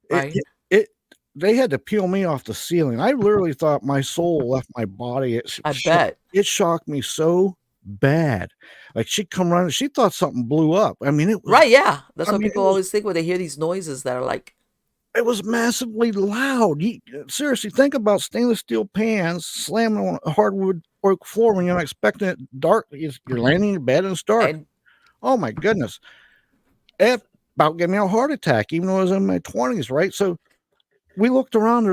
It Right. it it they had to peel me off the ceiling. I literally thought my soul left my body. I bet. It shocked me so bad. Like, she come running, she thought something blew up. Right, yeah. That's I what mean, people always think when they hear these noises that are like, it was massively loud. Seriously, think about stainless steel pans slamming on a hardwood oak floor when you're not expecting it dark. You're laying in your bed and it's dark. and Oh my goodness. It about gave me a heart attack, even though I was in my 20s, right? So we looked around.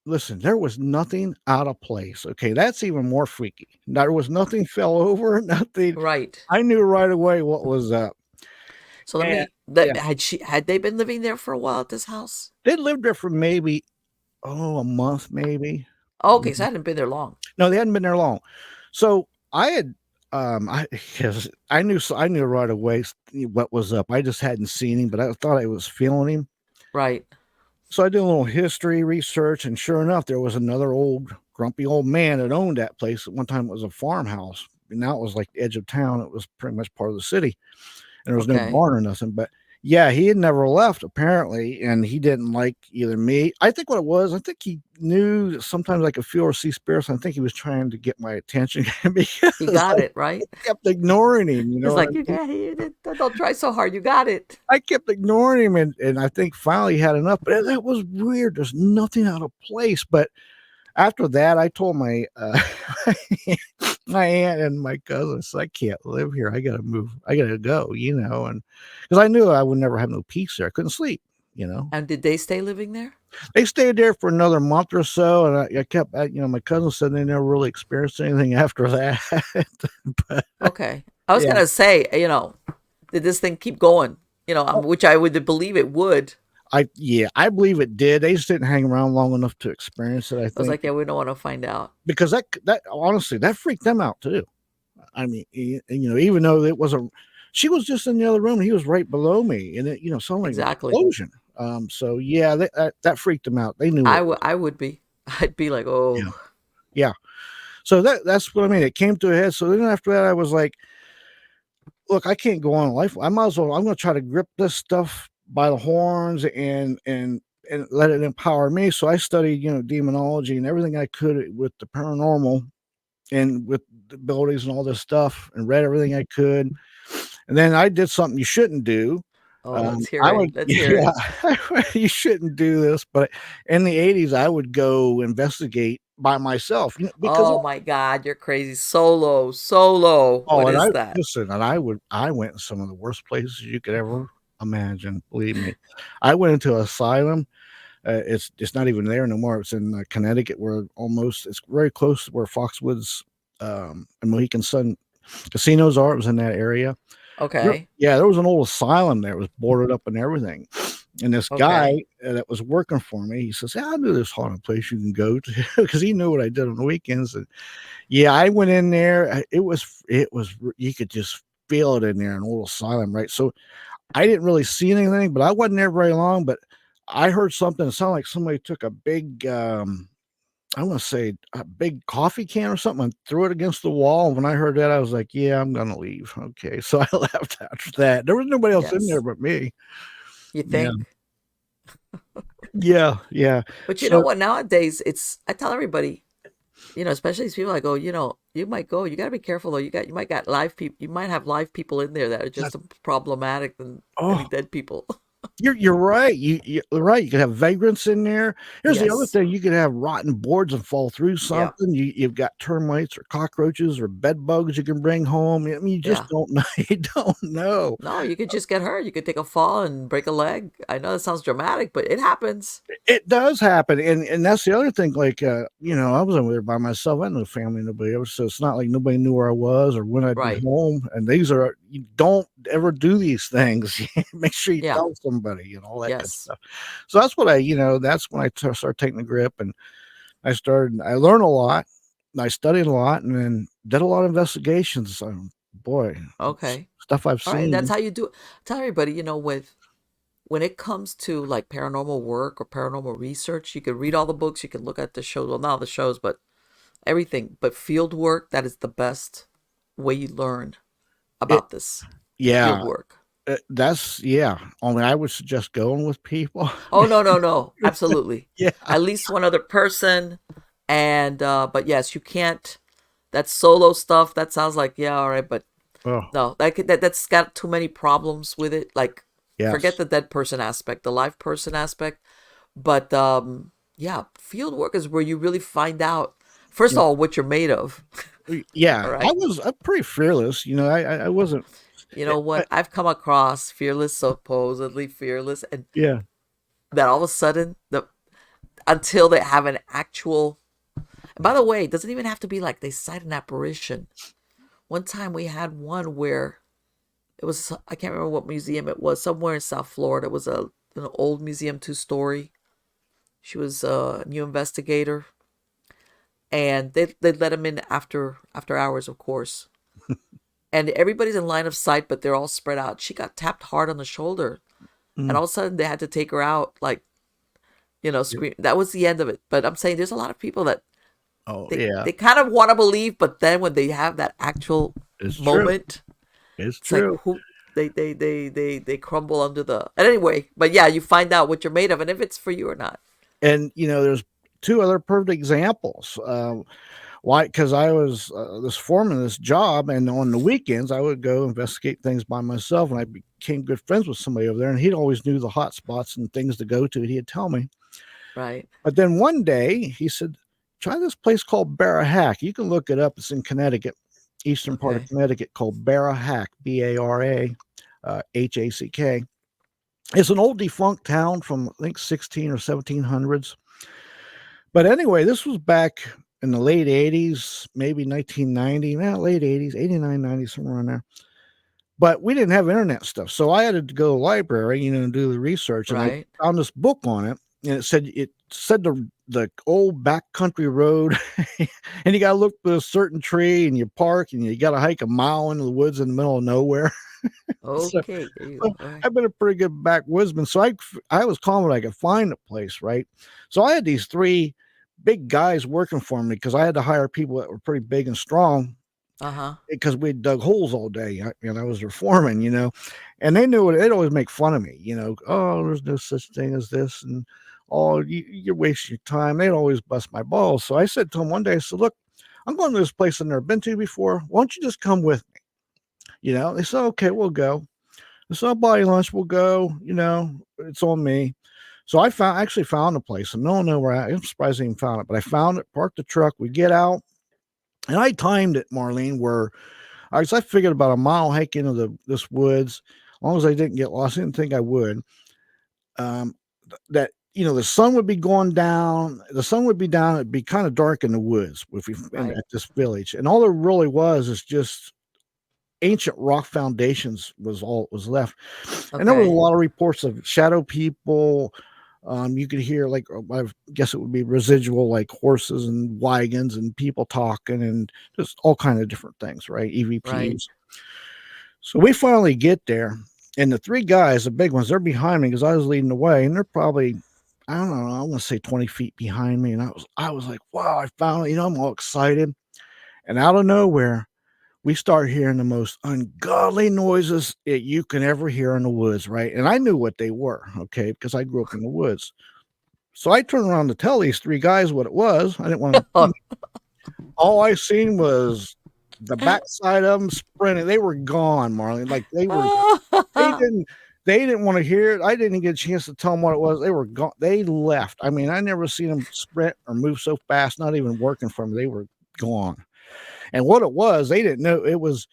There was nothing out of place. Okay, that's even more freaky. There was nothing fell over, nothing. right. I knew right away what was up. So let And me yeah, that had they been living there for a while at this house? they lived there for maybe a month, maybe. Okay, so I hadn't been there long. No, they hadn't been there long. So I had, I yes, I knew right away what was up. I just hadn't seen him, but I thought I was feeling him. Right. So I did a little history research, and sure enough, there was another grumpy old man that owned that place. At one time, it was a farmhouse. And now it was like the edge of town. It was pretty much part of the city, and there was no Okay. barn or nothing. But Yeah, he had never left apparently, and he didn't like either me. I think what it was, I think he knew that sometimes I could feel or see spirits. I think he was trying to get my attention You because got it, right? I kept ignoring him. You know It's what I like, you mean? got it. Don't try so hard. You got it. I kept ignoring him, and I think finally he had enough. But that was weird. There's nothing out of place. But after that, I told my my aunt and my cousins, I can't live here. I gotta move. I gotta go. And because I knew I would never have no peace there. I couldn't sleep. You know, And did they stay living there? they stayed there for another month or so, and I kept. My cousin said they never really experienced anything after that. But Okay. I was yeah, gonna say, did this thing keep going? Which I would believe it would. I believe it did. They just didn't hang around long enough to experience it. I I was think like, yeah, we don't want to find out. because that honestly that freaked them out too. I mean, even though it wasn't, she was just in the other room. He was right below me, and it sounded like an Exactly. explosion. So yeah, that freaked them out. They knew it. I would be. I'd be like, Yeah, oh, yeah. So that's what I mean. It came to a head. So then after that, I was like, look, I can't go on in life. I might as well. I'm going to try to grip this stuff by the horns and let it empower me. So I studied, demonology and everything I could with the paranormal and with the abilities and all this stuff, and read everything I could. And then I did something you shouldn't do. oh, let's hear I it. would, Let's hear yeah, it. you shouldn't do this. But in the 80s, I would go investigate by myself, because Oh my God, you're crazy. Solo. What and I is that? listen, and I went in some of the worst places you could ever imagine. Believe me, I went into an asylum. It's not even there no more. It's in Connecticut, where it's very close to where Foxwoods and Mohegan Sun casinos are. It was in that area. Okay. Yeah, there was an old asylum there. It was boarded up and everything. And this guy Okay. that was working for me, he says, "Yeah, I knew this haunted place you can go to," because he knew what I did on the weekends. And yeah, I went in there. It was you could just feel it in there, an old asylum, right? So I didn't really see anything, but I wasn't there very long. But I heard something. It sounded like somebody took a big, I want to say a big coffee can or something and threw it against the wall. And when I heard that, I was like, "Yeah, I'm gonna leave." Okay, so I left after that. There was nobody else in there Yes. but me. You Yeah, think? yeah, yeah. But you know So what? Nowadays, I tell everybody, especially these people, I go, you might go. You got to be careful though. You might got live people. You might have live people in there that are that, just as problematic than any oh, dead people. you're right. You're right. You could have vagrants in there. Here's the other Yes. thing: you could have rotten boards and fall through Yeah. something. You've got termites or cockroaches or bed bugs you can bring home. I mean, you just Yeah. don't know. You don't know. No, you could just get hurt. You could take a fall and break a leg. I know that sounds dramatic, but it happens. It does happen, and that's the other thing, like, I was over there by myself, I had no family, nobody else, so it's not like nobody knew where I was or when I'd be Right. home, and you don't ever do these things. Make sure you Yeah. tell somebody and all that good Yes. stuff. So that's what that's when I started taking the grip, and I learned a lot, and I studied a lot, and then did a lot of investigations, boy, it's Okay. stuff I've All right. And that's seen. how you do it. Tell everybody, with when it comes to like paranormal work or paranormal research, you can read all the books, you can look at the shows, well, not the shows, but everything. But field work, that is the best way you learn It about this field Yeah, work. that's yeah, only I would suggest going with people. Oh, no, no, no. Absolutely. Yeah. At least one other person. And, but yes, you can't, that solo stuff, that sounds like, yeah, all right. But Oh, no, that's got too many problems with it. Like, forget yes. the dead person aspect, the live person aspect. But yeah, field work is where you really find out, first Yeah. of all, what you're made of. Yeah, All right. I'm pretty fearless, I wasn't You know I what? I've come across fearless, supposedly fearless, and yeah. that all of a sudden, until they have an actual. And by the way, it doesn't even have to be like they cite an apparition. One time we had one where it was, I can't remember what museum it was, somewhere in South Florida. It was an old museum, 2-story. She was a new investigator, and they let him in after hours, of course. And everybody's in line of sight, but they're all spread out. She got tapped hard on the shoulder, and Mm, all of a sudden they had to take her out, like yeah. scream. That was the end of it. But I'm saying there's a lot of people that Oh, they yeah. they kind of want to believe, but then when they have that actual It's true. moment, It's it's like true. who. they crumble under the. And anyway, but yeah, you find out what you're made of and if it's for you or not. And there's two other perfect examples. Why? Because I was this foreman, this job, and on the weekends I would go investigate things by myself, and I became good friends with somebody over there, and he'd always knew the hot spots and things to go to. He'd tell me. Right. But then one day he said, "Try this place called Barahack. You can look it up. It's in Connecticut, eastern part of Okay. Connecticut, called Barahack, Barahack. It's an old defunct town from I think 16 or 1700s. But anyway, this was back in the late 80s, maybe 1990, late 80s, 89, 90, somewhere around there. But we didn't have internet stuff. So I had to go to the library, and do the research. And I Right. found this book on it. And it said the old backcountry road. And you got to look for a certain tree and you park and you got to hike a mile into the woods in the middle of nowhere. So Okay. There you well, go. All right. I've been a pretty good backwoodsman, so I was confident I could find a place, right? So I had these three big guys working for me because I had to hire people that were pretty big and strong Uh huh. because we dug holes all day. I was their foreman, and they knew it. They'd always make fun of me, Oh, there's no such thing as this, and oh, you're wasting your time. They'd always bust my balls. So I said to them one day, I said, "Look, I'm going to this place I've never been to before. Why don't you just come with me?" They said, "Okay, we'll go." So I'll buy you lunch. We'll go. It's on me. So actually found a place. And no one knew where I'm surprised I even found it, but I found it, parked the truck. We get out, and I timed it, Marlene, where I figured about a mile hike into this woods. As long as I didn't get lost, I didn't think I would. Um, that the sun would be going down. The sun would be down. It'd be kind of dark in the woods Right. at this village, and all there really was is just ancient rock foundations was all that was left. And there was a Okay. lot of reports of shadow people. You could hear like I guess it would be residual like horses and wagons and people talking and just all kind of different things, right? Right. EVPs. So we finally get there, and the three guys, the big ones, they're behind me because I was leading the way, and they're probably I don't know, I want to say 20 feet behind me, and I was like, wow, I found it. I'm all excited, and out of nowhere we start hearing the most ungodly noises that you can ever hear in the woods, right? And I knew what they were, okay, because I grew up in the woods. So I turned around to tell these three guys what it was. I didn't want to. All I seen was the backside of them sprinting. They were gone, Marlene. Like they didn't, they didn't want to hear it. I didn't get a chance to tell them what it was. They were gone. They left. I mean, I never seen them sprint or move so fast. Not even working for them. They were gone. And what it was, they didn't know it was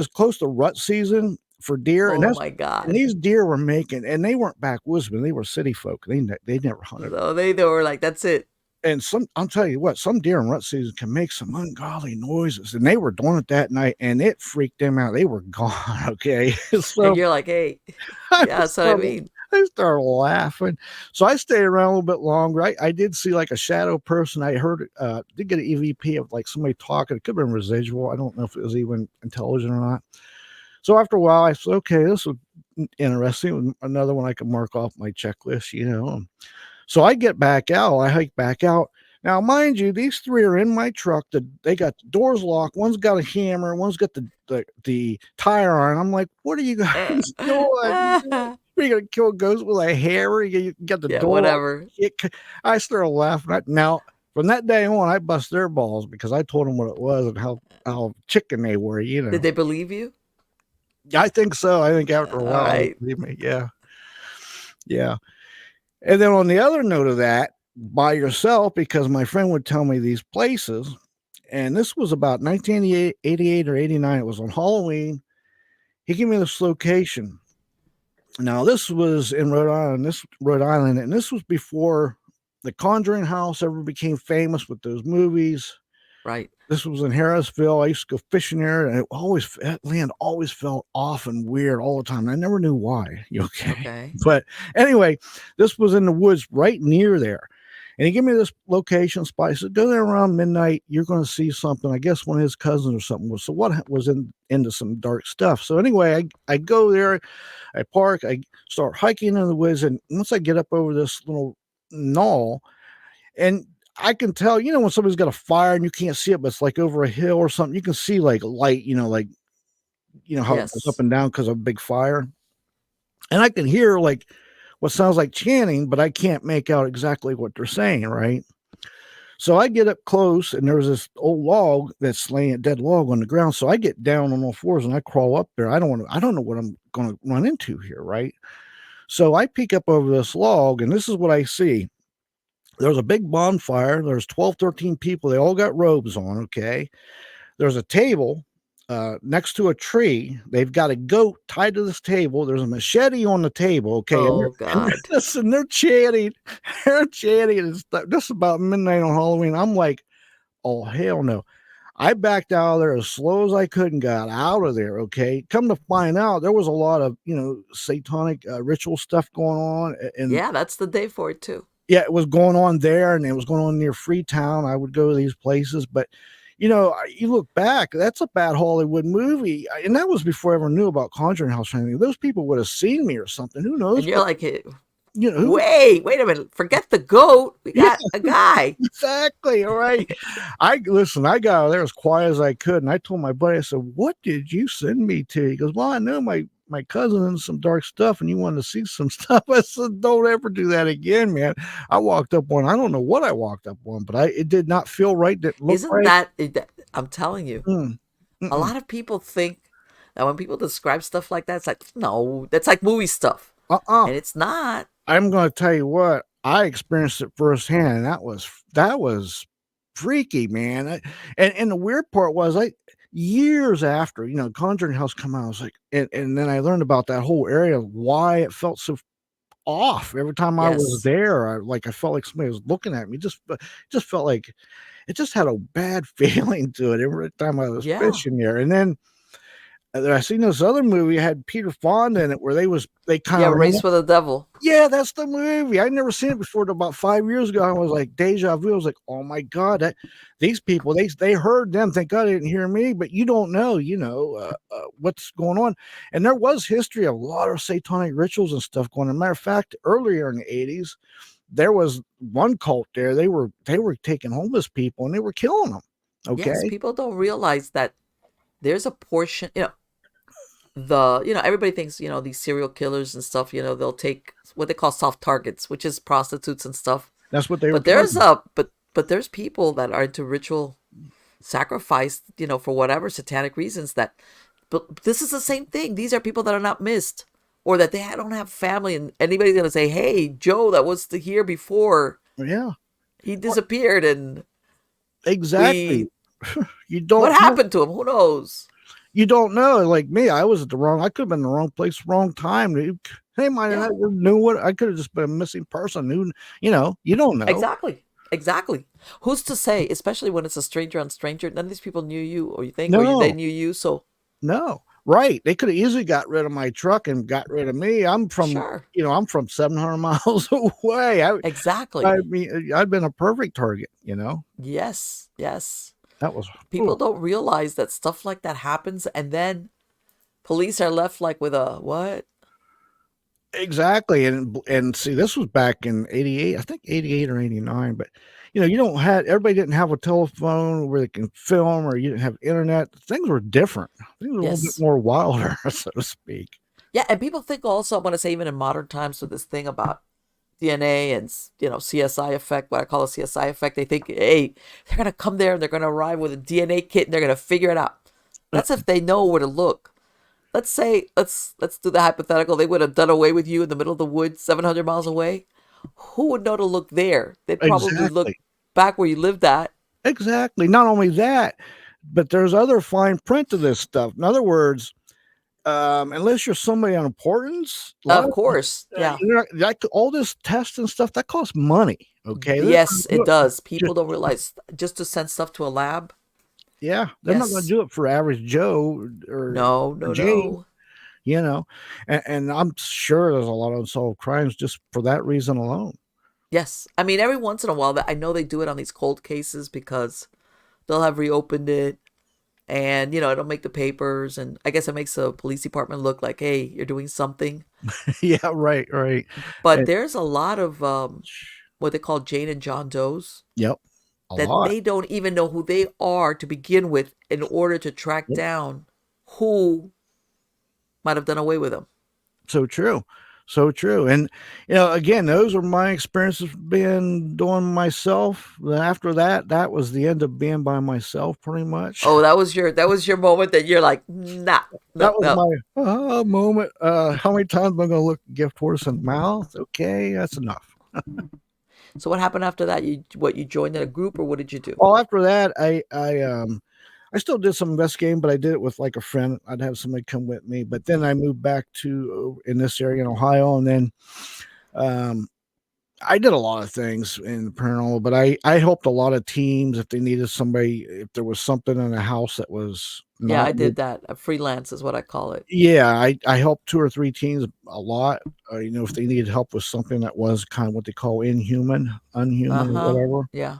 close to rut season for deer, Oh my and God. these deer were making, and they weren't backwoodsmen, they were city folk. They never hunted. So they were like, that's it. And I'll tell you what, some deer in rut season can make some ungodly noises, and they were doing it that night, and it freaked them out. They were gone. Okay, And so you're like, hey, I yeah, that's what I started, mean. I started laughing. So I stayed around a little bit longer. I did see like a shadow person. I heard did get an EVP of like somebody talking. It could have been residual. I don't know if it was even intelligent or not. So after a while, I said, okay, this was interesting. Another one I could mark off my checklist. So I get back out. I hike back out. Now, mind you, these three are in my truck. They got the doors locked. One's got a hammer. One's got the tire iron. I'm like, what are you guys doing? Are you gonna kill a ghost with a hammer? You got the Yeah, door locked. whatever. I started laughing. Now, from that day on, I bust their balls because I told them what it was and how chicken they were. Did they believe you? I think so. I think after a All while, right. believe me, yeah, yeah. And then on the other note of that, by yourself, because my friend would tell me these places, and this was about 1988 or 89. It was on Halloween. He gave me this location. Now this was in Rhode Island, and this was before the Conjuring House ever became famous with those movies. Right. This was in Harrisville. I used to go fishing there, and that land always felt off and weird all the time. I never knew why. Okay, Okay. but anyway, this was in the woods right near there, and he gave me this location spot. He said, "Go there around midnight. You're going to see something." I guess one of his cousins or something was. So what was into some dark stuff. So anyway, I go there, I park, I start hiking in the woods, and once I get up over this little knoll, and I can tell, when somebody's got a fire and you can't see it, but it's like over a hill or something, you can see like light, like you know how it goes up Yes. and down because of a big fire, and I can hear like what sounds like chanting, but I can't make out exactly what they're saying, right? So I get up close, and there's this old log that's laying a dead log on the ground. So I get down on all fours and I crawl up there. I don't know what I'm going to run into here, right? So I peek up over this log, and this is what I see. There's a big bonfire. There's 12, 13 people. They all got robes on. Okay. There's a table next to a tree. They've got a goat tied to this table. There's a machete on the table. Okay. Oh And God. listen, they're chanting. They're chanting. It's just about midnight on Halloween. I'm like, oh, hell no. I backed out of there as slow as I could and got out of there. Okay. Come to find out, there was a lot of, satanic ritual stuff going on. And Yeah, that's the day for it too. yeah, it was going on there, and it was going on near Freetown. I would go to these places, but you look back, that's a bad Hollywood movie, and that was before I ever knew about Conjuring House or anything. Those people would have seen me or something. Who knows? And you're But like, hey, who? wait a minute. Forget the goat. We Yeah, got a guy. exactly. All right. I listen. I got out of there as quiet as I could, and I told my buddy, I said, "What did you send me to?" He goes, "Well, I know my cousin in some dark stuff, and you wanted to see some stuff." I said, "Don't ever do that again, man." I walked up on. I don't know what I walked up on, but it did not feel right. Didn't look Isn't right. that, I'm telling you, Mm, a mm-mm. lot of people think that when people describe stuff like that, it's like, no, that's like movie stuff. Uh-uh. And it's not. I'm going to tell you what, I experienced it firsthand, and that was freaky, man. And the weird part was, I years after, Conjuring House come out, I was like, and then I learned about that whole area, why it felt so off every time I was Yes. there. I felt like somebody was looking at me. Just felt like it just had a bad feeling to it every time I was Yeah. fishing there. And then I seen this other movie had Peter Fonda in it where they kind Yeah, of Race with the Devil. yeah, that's the movie. I'd never seen it before till about 5 years ago. I was like, deja vu. I was like, "Oh my god, these people, they heard them. Thank God they didn't hear me." But you don't know, what's going on. And there was history of a lot of satanic rituals and stuff going on. Matter of fact, earlier in the 80s, there was one cult there. They were taking homeless people and they were killing them. Yes, Okay. people don't realize that there's a portion, everybody thinks, these serial killers and stuff, they'll take what they call soft targets, which is prostitutes and stuff. That's what they were But there's targeting. a but there's people that are into ritual sacrifice, for whatever satanic reasons, that but this is the same thing. These are people that are not missed, or that don't have family, and anybody's gonna say, "Hey, Joe, that was here before. Yeah. He Well, disappeared, and exactly. we You what don't know. happened to him? Who knows?" You don't know. Like me, I could have been in the wrong place, wrong time. They might have Yeah, not knew what I could have just been a missing person. You don't know. exactly, exactly. Who's to say? Especially when it's a stranger on stranger. None of these people knew you, or you think, or they No, knew you. So no. Right. They could have easily got rid of my truck and got rid of me. sure, I'm from 700 miles away. I exactly. mean, I'd been a perfect target. Yes, yes. That was, People ooh, don't realize that stuff like that happens, and then police are left like with a what? exactly. And see, this was back in 88, I think 88 or 89, but you don't have everybody didn't have a telephone where they can film, or you didn't have internet. Things were different. Things were a little bit Yes. more wilder, so to speak. Yeah, and people think also, I want to say, even in modern times, with this thing about DNA and CSI effect, what I call a CSI effect, they think, hey, they're gonna come there and they're gonna arrive with a DNA kit and they're gonna figure it out. Uh, That's if they know where to look. Let's say, let's do the hypothetical. They would have done away with you in the middle of the woods, 700 miles away. Who would know to look there? They'd probably look exactly. back where you lived at. Exactly. Not only that, but there's other fine print to this stuff. In other words, unless you're somebody on importance, a lot Of of course, yeah. like all this tests and stuff that costs money. Okay, they're not Yes, gonna do it it for does. just People don't realize, just to send stuff to a lab. yeah, they're not going to Yes. do it for average Joe No, or no, Jane. no. You know, and I'm sure there's a lot of unsolved crimes just for that reason alone. Yes. I mean, every once in a while, that I know they do it on these cold cases because they'll have reopened it, and it'll make the papers, and I guess it makes the police department look like, hey, you're doing something. Yeah, right, right. But And, there's a lot of what they call Jane and John Does yep, a that lot. they don't even know who they are to begin with, in order to track Yep, down who might have done away with them. So true. So true. And again, those were my experiences being doing myself. After that, that was the end of being by myself pretty much. Oh, that was your moment that you're like, nah, That no, was no. my moment. How many times am I going to look a gift horse in the mouth? Okay, that's enough. So what happened after that? You joined in a group or what did you do? Well, after that, I still did some investigating, but I did it with like a friend. I'd have somebody come with me. But then I moved back to in this area in Ohio, and then um, I did a lot of things in the paranormal. But I helped a lot of teams if they needed somebody. If there was something in the house that was Yeah, not I did that. A freelance is what I call it. yeah, I helped 2 or 3 teams a lot, if they needed help with something that was kind of what they call inhuman, unhuman, or Uh-huh. whatever. Yeah.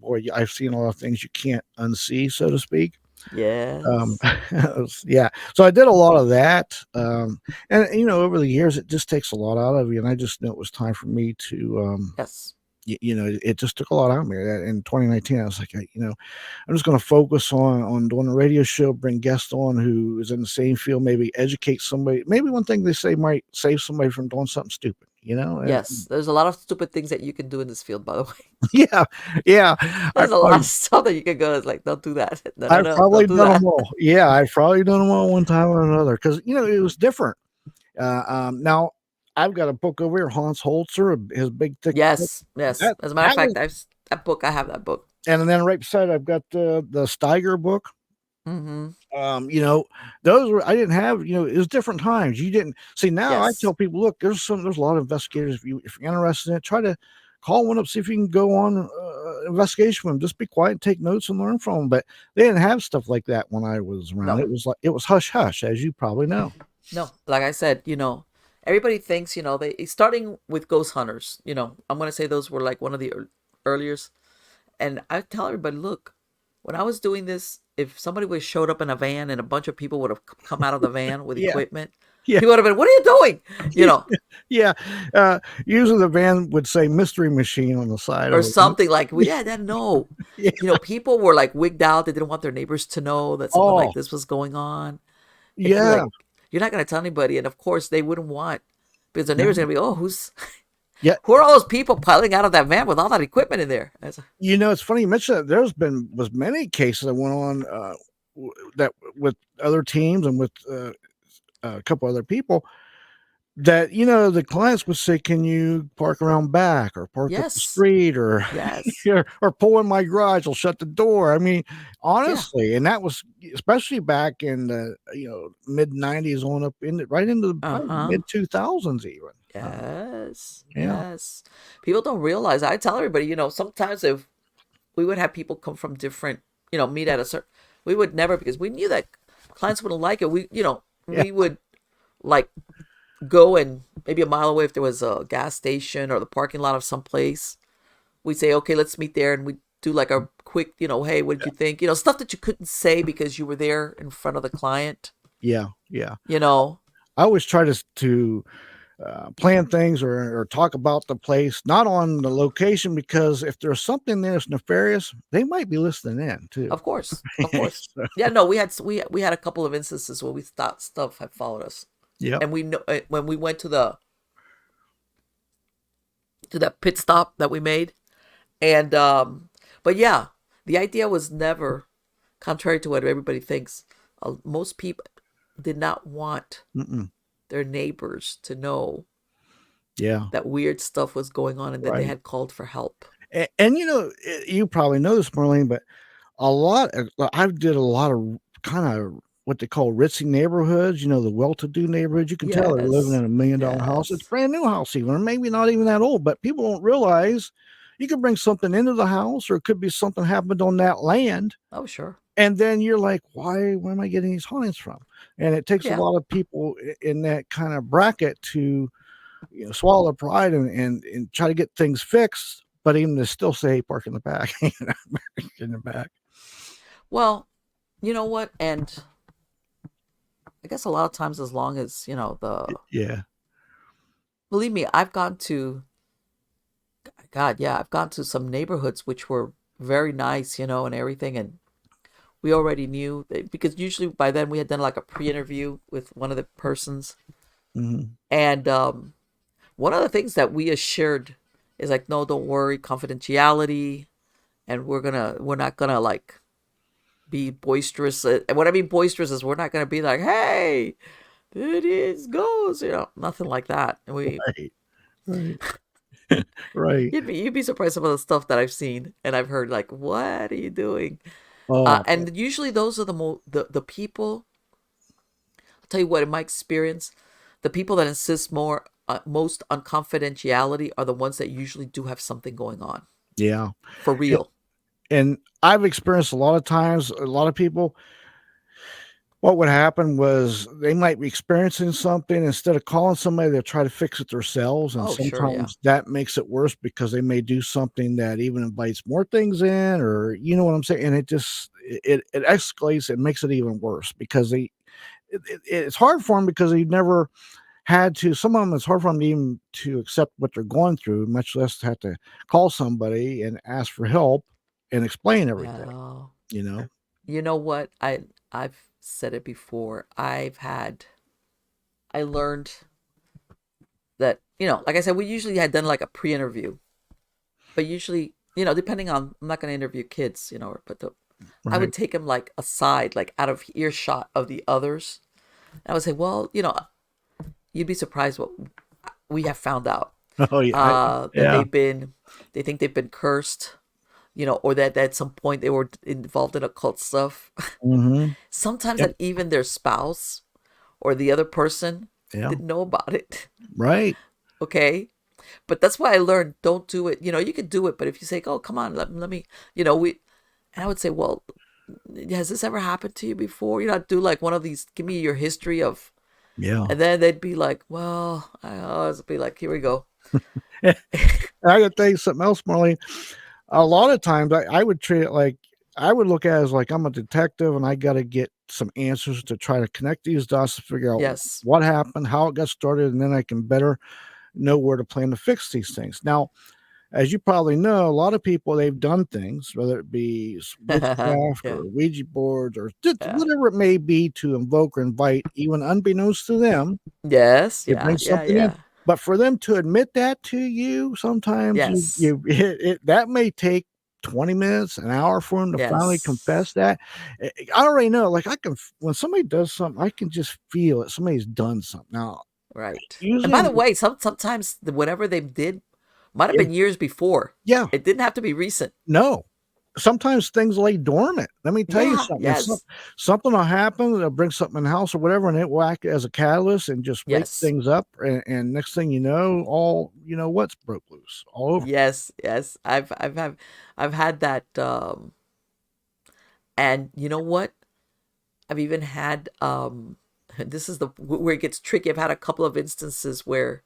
Boy, I've seen a lot of things you can't unsee, so to speak. Um, Yes. yeah, so I did a lot of that, and, over the years, it just takes a lot out of you, and I just knew it was time for me to, Yes. it just took a lot out of me. In 2019, I was like, I'm just going to focus on doing a radio show, bring guests on who is in the same field, maybe educate somebody. Maybe one thing they say might save somebody from doing something stupid. Yes. There's a lot of stupid things that you can do in this field, by the way. Yeah, yeah. I There's a lot of probably stuff that you can go. It's like, don't do that. No, no, I've no, probably don't do done them that. all. Yeah, I've probably done them all one time or another because it was different. Now I've got a book over here, Hans Holzer, his big thick book. Yes. Yes. That As a matter of that was, fact, that book. I have that book. and then right beside I've got the Steiger book. Mm-hmm. Um, you know, those were I didn't have, it was different times. You didn't see now I Yes. tell people, look, there's a lot of investigators. If you're interested in it, try to call one up, see if you can go on investigation with them. Just be quiet, take notes and learn from them. But they didn't have stuff like that when I was around. No. It was hush hush, as you probably know. No. Like I said, everybody thinks, they starting with ghost hunters. I'm gonna say those were like one of the earliest. And I tell everybody, look, when I was doing this, if somebody would have showed up in a van and a bunch of people would have come out of the van with Yeah, equipment, yeah, people would have been, what are you doing? You know, yeah. Usually the van would say mystery machine on the side or of it. something like, well, yeah, that no. Yeah. People were like wigged out. They didn't want their neighbors to know that something Oh, like this was going on. If you're yeah. like, you're not going to tell anybody. And of course, they wouldn't want, because their neighbors No. are going to be, Yeah. who are all those people piling out of that van with all that equipment in there? It's funny you mentioned that. Was many cases that went on that with other teams and with a couple other people that the clients would say, "Can you park around back or park up the Yes. street or Yes. or pull in my garage? I'll shut the door." I mean, Yeah. honestly, and that was especially back in the mid '90s on up in right into the Uh probably huh. mid 2000s even. Yes, Yeah, yes. People don't realize. I tell everybody, sometimes if we would have people come from different, meet at a certain, we would never because we knew that clients wouldn't like it. yeah, We would like go and maybe a mile away if there was a gas station or the parking lot of some place. We'd say, okay, let's meet there, and we do like a quick, hey, what did you think? Stuff that you couldn't say because you were there in front of the client. yeah, yeah. You know, I always try to plan things or talk about the place, not on the location, because if there's something there that's nefarious, they might be listening in too. of course, of course. So, Yeah, no, we had a couple of instances where we thought stuff had followed us, yep. and we know when we went to that pit stop that we made, and but yeah, the idea was never, contrary to what everybody thinks. Most people did not want Mm-mm. their neighbors to know Yeah. that weird stuff was going on and that they Right. had called for help. And you probably know this, Marlene, but I did a lot of kind of what they call ritzy neighborhoods, the well-to-do neighborhoods. You can tell they're living Yes, in a $1 million house. It's yes. brand new house even, or maybe not even that old, but people don't realize you could bring something into the house, or it could be something happened on that land. Oh, sure. And then you're like, where am I getting these hauntings from? And it takes a Yeah. lot of people in that kind of bracket to swallow their pride and try to get things fixed, but even to still say, "Hey, park in the back," in the back. Well, you know what? And I guess a lot of times, as long as, Yeah, believe me, I've gone to, God, yeah, I've gone to some neighborhoods which were very nice, and everything. And we already knew because usually by then we had done like a pre-interview with one of the persons, Hmm. and one of the things that we assured is like, no, don't worry, confidentiality, and we're not gonna like be boisterous. And what I mean boisterous is we're not gonna be like, hey, it is goes, nothing like that. And we Right. Right. Right. you'd be surprised some of the stuff that I've seen and I've heard. Like, what are you doing? Oh, And usually those are the people. I'll tell you what, in my experience, the people that insist most on confidentiality are the ones that usually do have something going on yeah. for And, real. and I've experienced a lot of times, a lot of people, what would happen was they might be experiencing something. Instead of calling somebody, they'll try to fix it themselves. And Oh, sure, yeah, sometimes that makes it worse because they may do something that even invites more things in, or you know what I'm saying? And it escalates and makes it even worse because it's hard for them because they've never had to. Some of them, it's hard for them to even to accept what they're going through, much less have to call somebody and ask for help and explain everything, well, you know? you know what, I've said it before. I learned that, like I said, we usually had done like a pre-interview, but usually, depending on, I'm not going to interview kids, but I Right. would take them like aside, like out of earshot of the others. And I would say, well, you'd be surprised what we have found out. Oh, yeah. That Yeah. they think they've been cursed, or that at some point they were involved in occult stuff. Mhm. Sometimes Yep. that even their spouse or the other person Yeah. didn't know about it. Right. Okay. But that's why I learned, don't do it. You can do it, but if you say, oh, come on, let me, and I would say, well, has this ever happened to you before? Do like one of these, give me your history of, Yeah. and then they'd be like, well, I always be like, here we go. I gotta tell you something else, Marlene. A lot of times I would treat it like I would look at it as like I'm a detective and I gotta get some answers to try to connect these dots to figure out Yes. what happened, how it got started, and then I can better know where to plan to fix these things. Now, as you probably know, a lot of people, they've done things, whether it be witchcraft Yeah. or Ouija boards or just Yeah. whatever it may be to invoke or invite, even unbeknownst to them, Yes. they Yeah. bring Yeah. something in. Yeah. But for them to admit that to you, sometimes Yes. that may take 20 minutes, an hour for them to finally confess Yes. that. I already know, like I can, when somebody does something, I can just feel it. Somebody's done something. Now, Right. And usually by I'm, the way, sometimes whatever they did might have yeah, been years before. yeah. It didn't have to be recent. No. Sometimes things lay dormant. Let me tell you Yeah. something. If Yes. something will happen, they'll bring something in the house or whatever, and it will act as a catalyst and just wake Yes. things up. And next thing you know, all you know what's broke loose all over. Yes. Yes. I've had that. And you know what? I've even had. This is the where it gets tricky. I've had a couple of instances where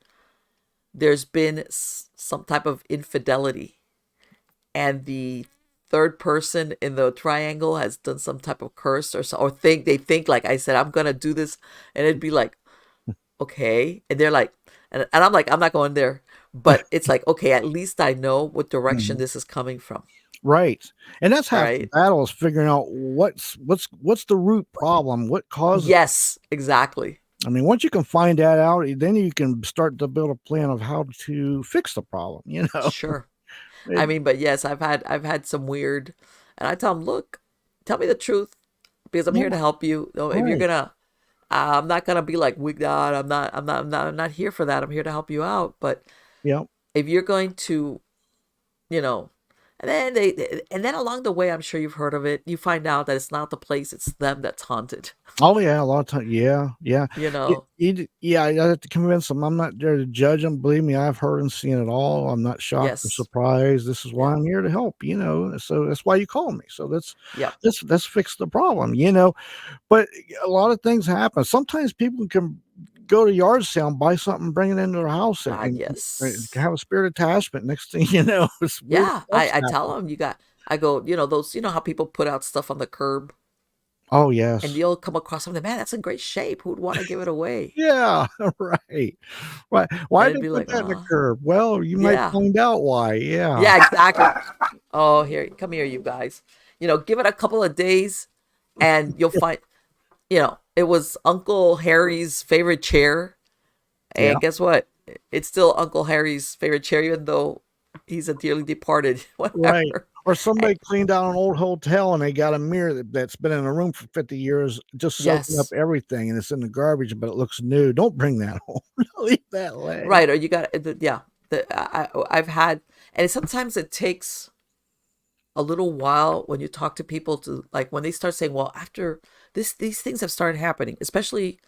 there's been some type of infidelity, and the third person in the triangle has done some type of curse or think like I said, I'm gonna do this, and it'd be like, okay, and they're like, and I'm like, I'm not going there, but it's like, okay, at least I know what direction Mhm. this is coming from. Right. And that's All half the right. battle is figuring out what's the root problem, what causes. Yes, exactly. I mean, once you can find that out, then you can start to build a plan of how to fix the problem, you know? Sure. I It, mean, but yes, I've had some weird, and I tell them, look, tell me the truth because I'm yeah, here to help you. If you're right. gonna, I'm not gonna be like wigged out. I'm not here for that. I'm here to help you out. But Yeah. if you're going to, you know, and then along the way, I'm sure you've heard of it. You find out that it's not the place; it's them that's haunted. Oh, yeah, a lot of time yeah, yeah. You know. Yeah, I have to convince them. I'm not there to judge them. Believe me, I've heard and seen it all. I'm not shocked or Yes. surprised. This is why Yeah. I'm here to help, you know? So that's why you call me. So Yep. let's fix the problem, you know? But a lot of things happen. Sometimes people can go to yard sale and buy something, bring it into their house, God. and Yes. have a spirit attachment. Next thing you know, it's weird Yeah. stuff's I tell happening. them you got. I go. Those. You know how people put out stuff on the curb, Oh, and yes. you'll come across something. Man, that's in great shape. Who'd want to give it away? Yeah, right. And Why it'd they be put like, that in the oh, curb? Well, you might yeah. find out why. Yeah. Yeah, exactly. Oh, here, come here, you guys. Give it a couple of days. and you'll find, it was Uncle Harry's favorite chair. Yeah. And guess what? It's still Uncle Harry's favorite chair, even though he's a dearly departed, Right. whatever. Or Eh, somebody cleaned out an old hotel and they got a mirror that's been in a room for 50 years, just soaking up yes. everything, and it's in the garbage, but it looks new. Don't bring that home. Leave that lay. Right. Or you got, yeah. I've had, and sometimes it takes a little while when you talk to people to, like, when they start saying, well, after these things have started happening, especially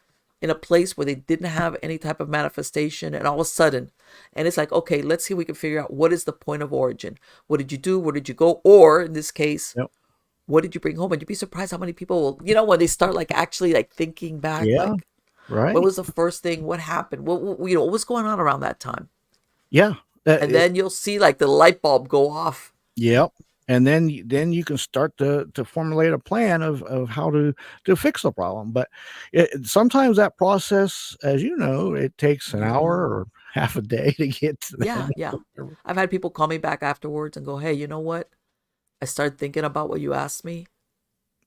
in a place where they didn't have any type of manifestation, and all of a sudden, and it's like, okay, let's see if we can figure out what is the point of origin. What did you do? Where did you go? Or in this case, Yep. what did you bring home? And you'd be surprised how many people will, when they start like actually like thinking back, Yeah. like, what Right. was the first thing? What happened? What was going on around that time? Yeah. And then you'll see like the light bulb go off. Yep. And then you can start to formulate a plan of how to fix the problem. But sometimes that process, as you know, it takes an hour Hmm. or half a day to get to Yeah, that. yeah. I've had people call me back afterwards and go, hey, you know what? I started thinking about what you asked me.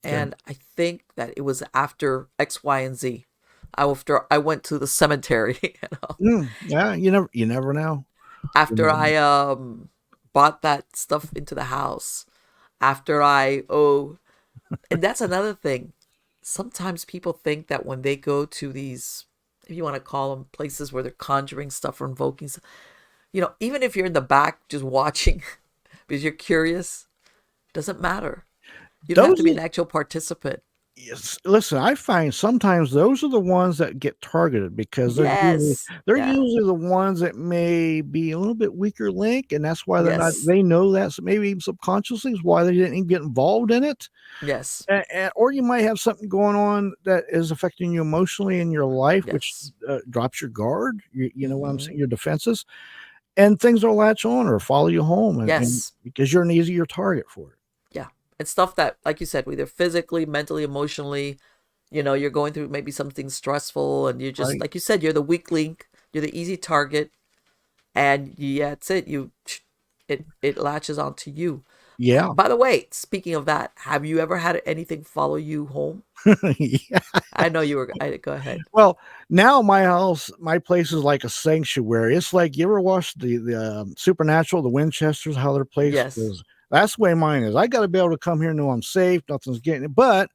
Okay. And I think that it was after X, Y, and Z. After I went to the cemetery, Yeah, you never know. You after never know. I bought that stuff into the house, after I and that's another thing. Sometimes people think that when they go to these, if you want to call them places where they're conjuring stuff or invoking stuff, even if you're in the back just watching because you're curious, doesn't matter. You don't have Those to be are an actual participant. Yes, listen, I find sometimes those are the ones that get targeted because they're usually Yes. they're Yeah. usually the ones that may be a little bit weaker link, and that's why they're not Yes. they know that, so maybe even subconsciously is why they didn't even get involved in it. Yes. Or you might have something going on that is affecting you emotionally in your life, which, Yes. drops your guard, you know what I'm Hmm. saying, your defenses, and things will latch on or follow you home, and Yes. because you're an easier target for it. Yeah. It's stuff that, like you said, either physically, mentally, emotionally, you're going through maybe something stressful, and you're just, Right. like you said, you're the weak link, you're the easy target, and yeah, that's it. It latches onto you. Yeah. By the way, speaking of that, have you ever had anything follow you home? Yeah. I know you were. Go ahead. Well, now my place is like a sanctuary. It's like, you ever watch Supernatural, the Winchesters, how their place Yes. is? That's the way mine is. I gotta be able to come here and know I'm safe, nothing's getting it, but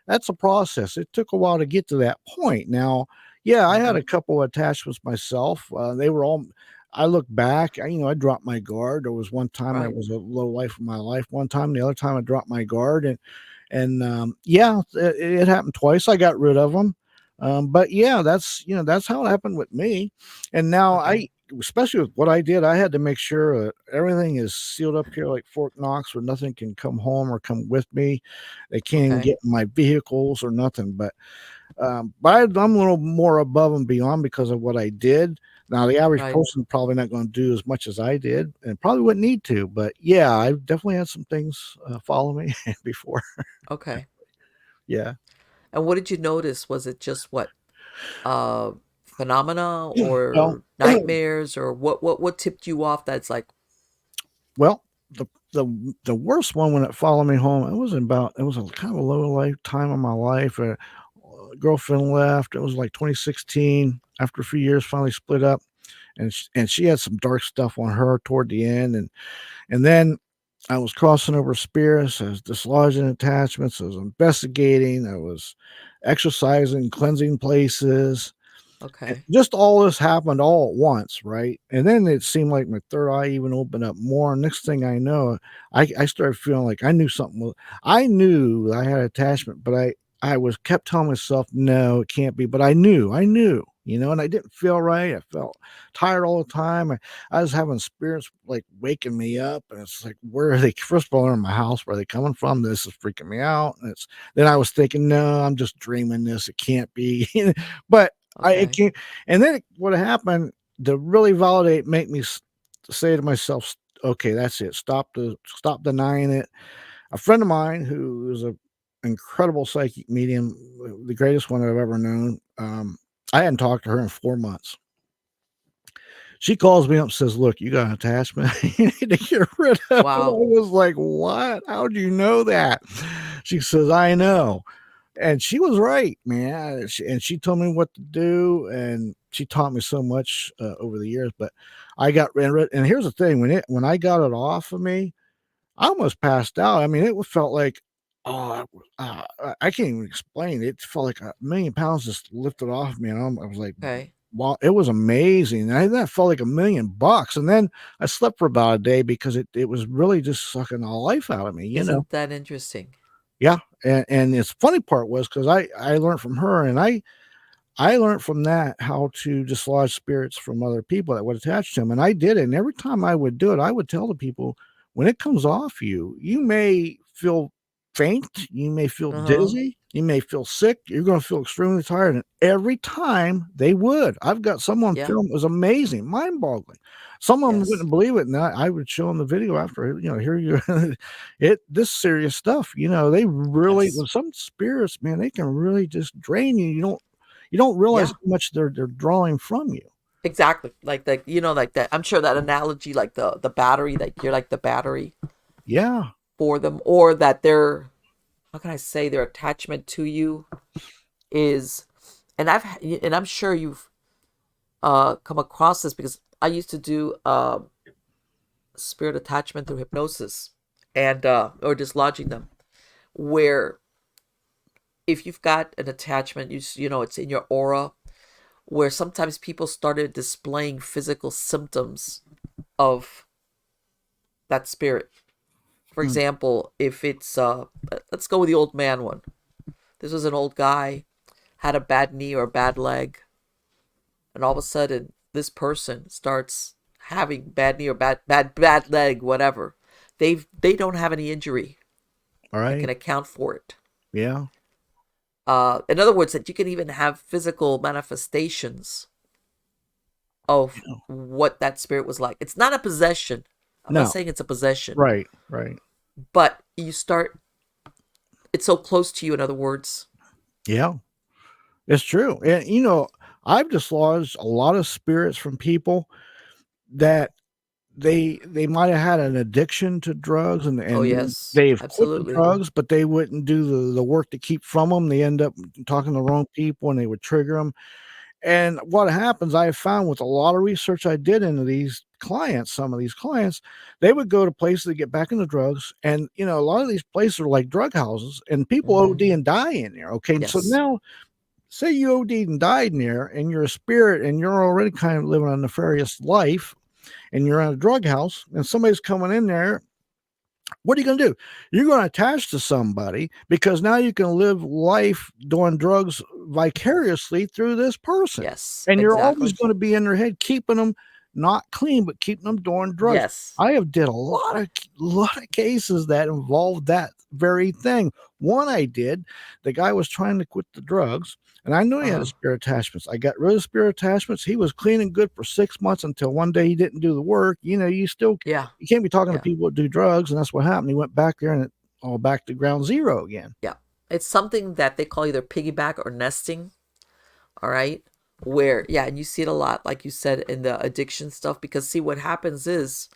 that's a process. It took a while to get to that point. Now, yeah, I had Hmm. a couple of attachments myself. They were all I look back, I dropped my guard. There was one time I Right. was a low life of my life. One time, the other time I dropped my guard, and yeah, it happened twice. I got rid of them. But yeah, that's how it happened with me. And now Okay. especially with what I did, I had to make sure that everything is sealed up here like Fort Knox, where nothing can come home or come with me. They can't even Okay. get in my vehicles or nothing. But I'm a little more above and beyond because of what I did. Now, the average Right. person probably not going to do as much as I did, and probably wouldn't need to. But yeah, I've definitely had some things follow me before. Okay. Yeah. And what did you notice? Was it just what uh phenomena Well, or nightmares, or what tipped you off that's like, well, the worst one when it followed me home, it was a kind of a low life time of my life. Girlfriend left. It was like 2016. After a few years, finally split up, and she had some dark stuff on her toward the end, and then I was crossing over spirits. I was dislodging attachments. I was investigating. I was exercising, cleansing places. And okay. just all this happened all at once, right? And then it seemed like my third eye even opened up more. And next thing I know, I started feeling like I knew something. I knew I had attachment, but I was kept telling myself, no, it can't be. But I knew, and I didn't feel right. I felt tired all the time. I was having spirits like waking me up, and it's like, where are they? First of all, they're in my house. Where are they coming from? This is freaking me out. And then I was thinking, no, I'm just dreaming this. It can't be. But it Okay. can't. And then what happened to really validate, make me say to myself, okay, that's it. Stop denying it. A friend of mine who is a incredible psychic medium, the greatest one I've ever known. I hadn't talked to her in 4 months. She calls me up and says, "Look, you got an attachment you need to get rid of." I Wow. was like, "What? How do you know that?" She says, "I know." And she was right, man. And she told me what to do, and she taught me so much over the years. But I got and here's the thing: when I got it off of me, I almost passed out. I mean, it felt like, oh, I can't even explain. It felt like 1,000,000 just lifted off me, and I was like, Okay. wow, it was amazing. That felt like $1,000,000, and then I slept for about a day because it was really just sucking the life out of me, you know. Isn't that interesting? Yeah, and its funny part was because I learned from her, and I learned from that how to dislodge spirits from other people that would attach to them, and I did it, and every time I would do it, I would tell the people, "When it comes off you, you may feel faint, you may feel Uh-huh. dizzy, you may feel sick, you're gonna feel extremely tired," and every time they would. I've got someone Yeah. film, it was amazing, mind-boggling. Some of them Yes. wouldn't believe it, and I would show them the video after, "Here you this serious stuff," they really Yes. with some spirits, man, they can really just drain you, you don't realize Yeah. how much they're drawing from you. Exactly. Like that. I'm sure that analogy, like the battery, like you're like the battery Yeah, for them, or that their how can I say their attachment to you is, and I'm sure you've come across this because I used to do spirit attachment through hypnosis and or dislodging them, where if you've got an attachment, it's in your aura, where sometimes people started displaying physical symptoms of that spirit. For mm, example, if it's let's go with the old man one. This was an old guy, had a bad knee or a bad leg, and all of a sudden this person starts having bad knee or bad leg, whatever. They don't have any injury that can alright, account for it. yeah, In other words, that you can even have physical manifestations of yeah. what that spirit was like. It's not a possession. I'm not No, saying it's a possession, right, right. but you start. It's so close to you. In other words, Yeah, it's true, and, I've dislodged a lot of spirits from people that they might have had an addiction to drugs, and oh and yes, they've quit the absolutely, drugs, but they wouldn't do the work to keep from them. They end up talking to the wrong people, and they would trigger them. And what happens, I have found with a lot of research I did into these clients, some of these clients, they would go to places to get back into drugs. And, a lot of these places are like drug houses, and people mm-hmm. OD and die in there. Okay. And so Yes, now, say you OD'd and died in there, and you're a spirit, and you're already kind of living a nefarious life, and you're at a drug house, and somebody's coming in there, what are you going to do? You're going to attach to somebody because now you can live life doing drugs vicariously through this person. yes, And you're always exactly, going to be in their head, keeping them not clean, but keeping them doing drugs. yes, I have did a lot of cases that involved that very thing. One I did, the guy was trying to quit the drugs, and I knew he had a uh-huh. spirit attachments. I got rid of spirit attachments. He was clean and good for 6 months until one day he didn't do the work. Yeah, You can't be talking to yeah, people that do drugs, and that's what happened. He went back there, and it all back to ground zero again. yeah. It's something that they call either piggyback or nesting. All right, where yeah, and you see it a lot, like you said, in the addiction stuff. Because see, what happens is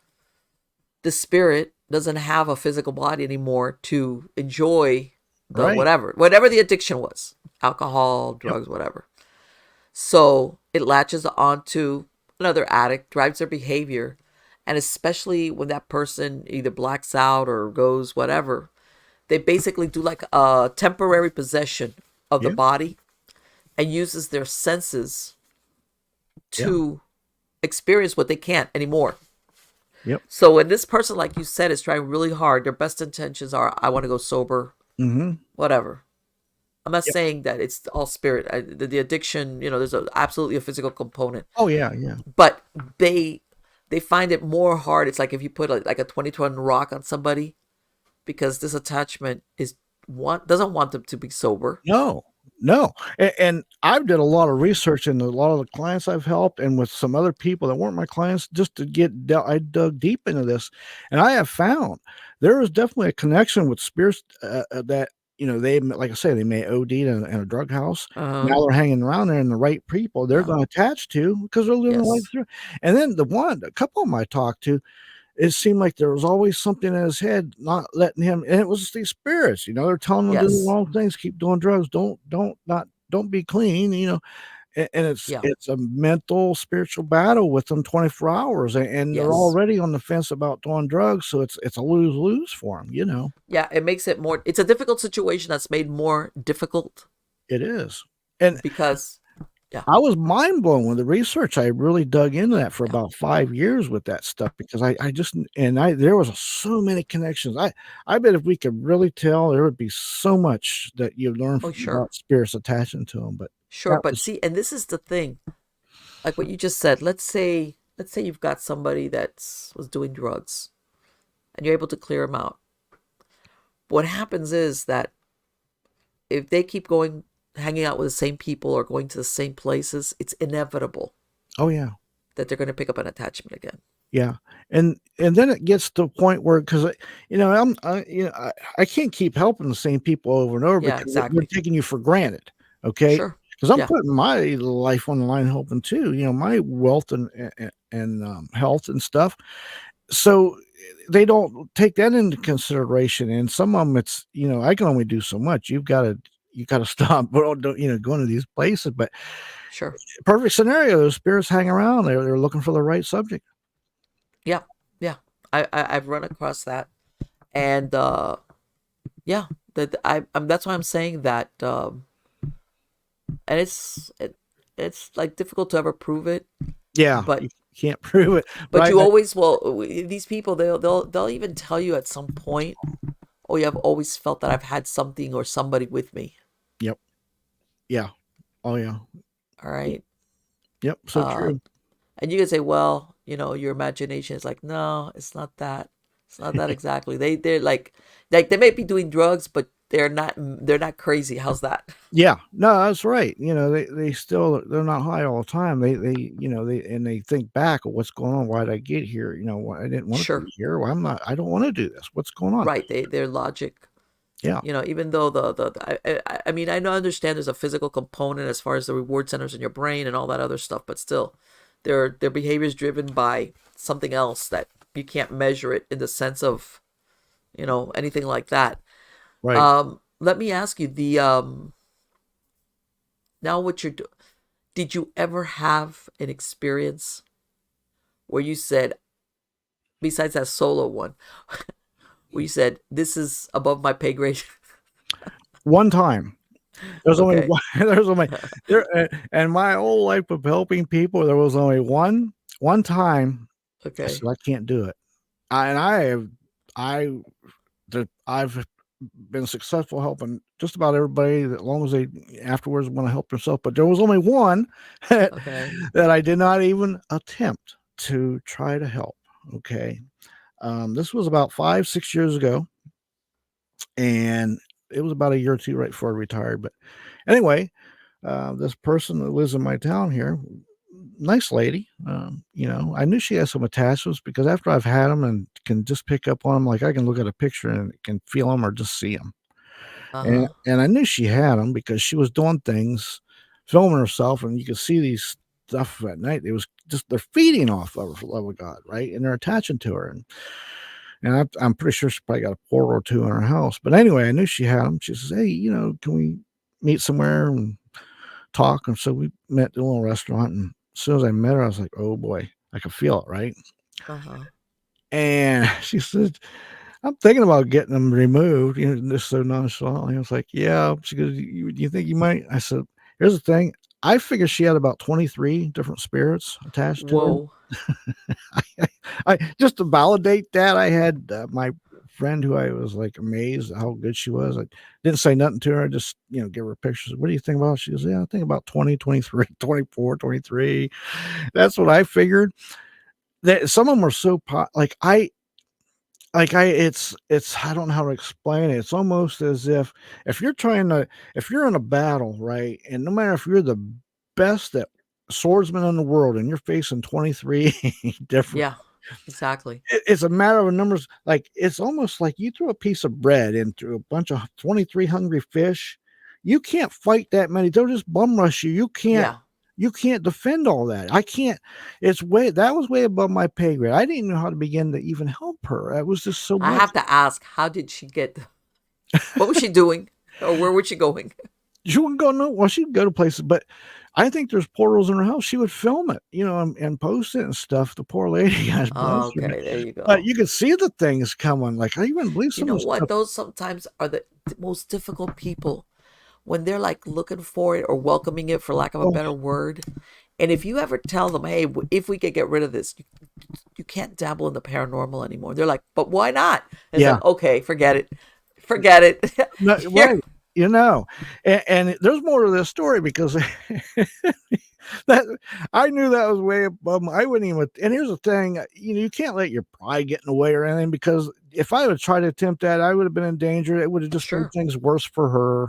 the spirit doesn't have a physical body anymore to enjoy the Right. whatever the addiction was, alcohol, Yep. drugs, whatever. So it latches onto another addict, drives their behavior, and especially when that person either blacks out or goes whatever, they basically do like a temporary possession of the Yeah. body and uses their senses Yeah. to experience what they can't anymore. Yep. So when this person, like you said, is trying really hard, their best intentions are, I want to go sober, Mhm. whatever. I'm not Yep. saying that it's all spirit. The addiction, there's absolutely a physical component, Oh, yeah, yeah. but they they find it more hard. It's like if you put like a 20-ton rock on somebody, because this attachment is doesn't want them to be sober. No, no, and I've did a lot of research into a lot of the clients I've helped, and with some other people that weren't my clients, just to I dug deep into this, and I have found there is definitely a connection with spirits, that, they like I say, they may OD in a drug house. Uh huh. Now they're hanging around there, and the right people they're Yeah. gonna attach to because they're living life Yes. through. And then a couple of 'em I talked to, it seemed like there was always something in his head not letting him, and it was these spirits, they're telling him to do the Yes. wrong things, keep doing drugs, don't be clean, and Yeah. it's a mental, spiritual battle with them 24 hours, and they're Yes. already on the fence about doing drugs, so it's a lose-lose for them. Yeah. It makes it more. It's a difficult situation that's made more difficult It is. And because. Yeah. I was mind blown with the research. I really dug into that for Yeah. about 5 years with that stuff because I just and I there was so many connections. I bet if we could really tell, there would be so much that you learn Oh, sure. about spirits attaching to them. But Sure. that But was see, and this is the thing. Like what you just said. Let's say you've got somebody that was doing drugs, and you're able to clear them out. What happens is that if they keep going, hanging out with the same people or going to the same places, it's inevitable oh yeah. that they're going to pick up an attachment again. Yeah, and then it gets to a point where because I can't keep helping the same people over and over Yeah, because they're exactly. taking you for granted, okay? Sure. Because I'm Yeah, putting my life on the line helping too, my wealth and health and stuff. So they don't take that into consideration, and some of them, it's I can only do so much. You gotta stop, but don't going to these places. But sure. perfect scenario, those spirits hang around. They're looking for the right subject. Yeah, yeah. I've run across that, and yeah, that's why I'm saying that, and it's like difficult to ever prove it, Yeah, but you can't prove it, but right? you always will. These people, they'll even tell you at some point, oh yeah, I've always felt that I've had something or somebody with me. Yep. Yeah. Oh, yeah. All right. Yep, so Uh, true. and you can say, well, your imagination is like, no, it's not that. It's not that exactly. They're like they may be doing drugs, but they're not crazy. How's that? Yeah, no, that's right, they still they're not high all the time, they think back of what's going on, "Why did I get here?" "Why I didn't wanna be Sure. here, well, I don't wanna do this, what's going on?" Right. Their logic. Yeah, Even though I mean, I know, I understand there's a physical component as far as the reward centers in your brain and all that other stuff, but still, their behavior is driven by something else that you can't measure it in the sense of anything like that. right. Let me ask you now what you're doing. Did you ever have an experience where you said, besides that solo one, where you said, this is above my pay grade? One time, there's only Okay. one there's only there and my whole life of helping people, there was only one time I Okay. said, "I can't do it." And I I've been successful helping just about everybody as long as they afterwards wanna help themselves, but there was only one that Okay. I did not even attempt to try to help, okay? This was about 5, 6 years ago, and it was about a year or 2 right before I retired, but anyway, this person that lives in my town here, nice lady, I knew she had some attachments because after I've had them and can just pick up on them, like, I can look at a picture and can feel them or just see them. And Uh-huh. and I knew she had them because she was doing things, filming herself, and you could see these stuff at night. It was just they're feeding off of her, for the love of God, right? And they're attaching to her, and I'm pretty sure she probably got a portal or 2 in her house. But anyway, I knew she had them. She says, "Hey, can we meet somewhere and talk?" And so we met at a little restaurant, and as soon as I met her, I was like, "Oh boy," I could feel it, right? Uh-huh. And she said, "I'm thinking about getting them removed," just so nonchalantly. I was like, "Yeah." She goes, "You think you might?" I said, "Here's the thing, I figured she had about 23 different spirits attached to her." Whoa. I just to validate that, I had, my friend who I was, like, amazed at how good she was. I didn't say nothing to her, I just, give her pictures. "What do you think about it?" She goes, "Yeah, I think about 20, 23, 24, 23." That's what I figured. That some of them are so like I it's I don't know how to explain it. It's almost as if you're trying to if you're in a battle, right? And no matter if you're the best at swordsman in the world and you're facing 23 different Yeah. Exactly. it's a matter of numbers. Like it's almost like you throw a piece of bread into a bunch of 23 hungry fish. You can't fight that many. They'll just bum rush you. You can't defend all that. I can't. That was way above my pay grade. I didn't know how to begin to even help her. It was just so I much. have to ask, how did she get? What was she doing, or where was she going? She wouldn't go no. Well, she'd go to places, but I think there's portals in her house. She would film it, and post it and stuff. The poor lady, God bless her. Okay, there you But go. you could see the things coming. Like I even believe You some of know the what? stuff. Those sometimes are the most difficult people when they're like looking for it or welcoming it, for lack of a Oh, better word. And if you ever tell them, hey, if we could get rid of this, you can't dabble in the paranormal anymore. They're like, but why not? And it's yeah, like, okay, forget it. Forget it. no, Here. right. And there's more to this story because that I knew that was way above. I wouldn't even. And here's the thing, you can't let your pride get in the way or anything. Because if I would try to attempt that, I would have been in danger. It would have just made Sure. things worse for her.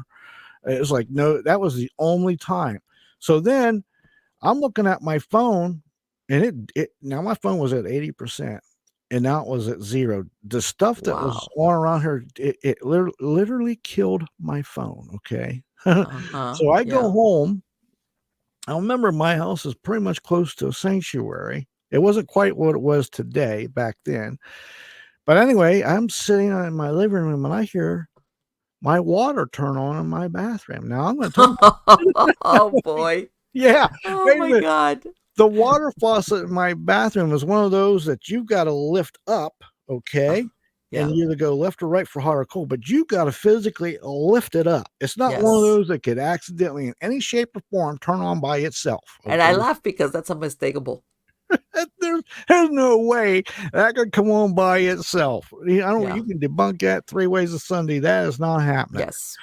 It was like, no, that was the only time. So then I'm looking at my phone, and it now my phone was at 80%, and now it was at 0. The stuff that was Wow. on around her, it literally killed my phone. Okay, Uh-huh. so I go Yeah. home. I remember my house is pretty much close to a sanctuary. It wasn't quite what it was today back then. But anyway, I'm sitting in my living room and I hear my water turn on in my bathroom. Now I'm going to tell Oh you, boy. yeah, Oh wait a my minute. God. The water faucet in my bathroom is one of those that you've got to lift up, Uh, okay? And yeah. you either go left or right for hot or cold, but you got to physically lift it up. It's not one of Yes. those that could accidentally, in any shape or form, turn on by itself, And I okay? laugh because that's unmistakable. There's no way that could come on by itself. I don't. Yeah. You can debunk that 3 ways of Sunday. That is not happening. Yes.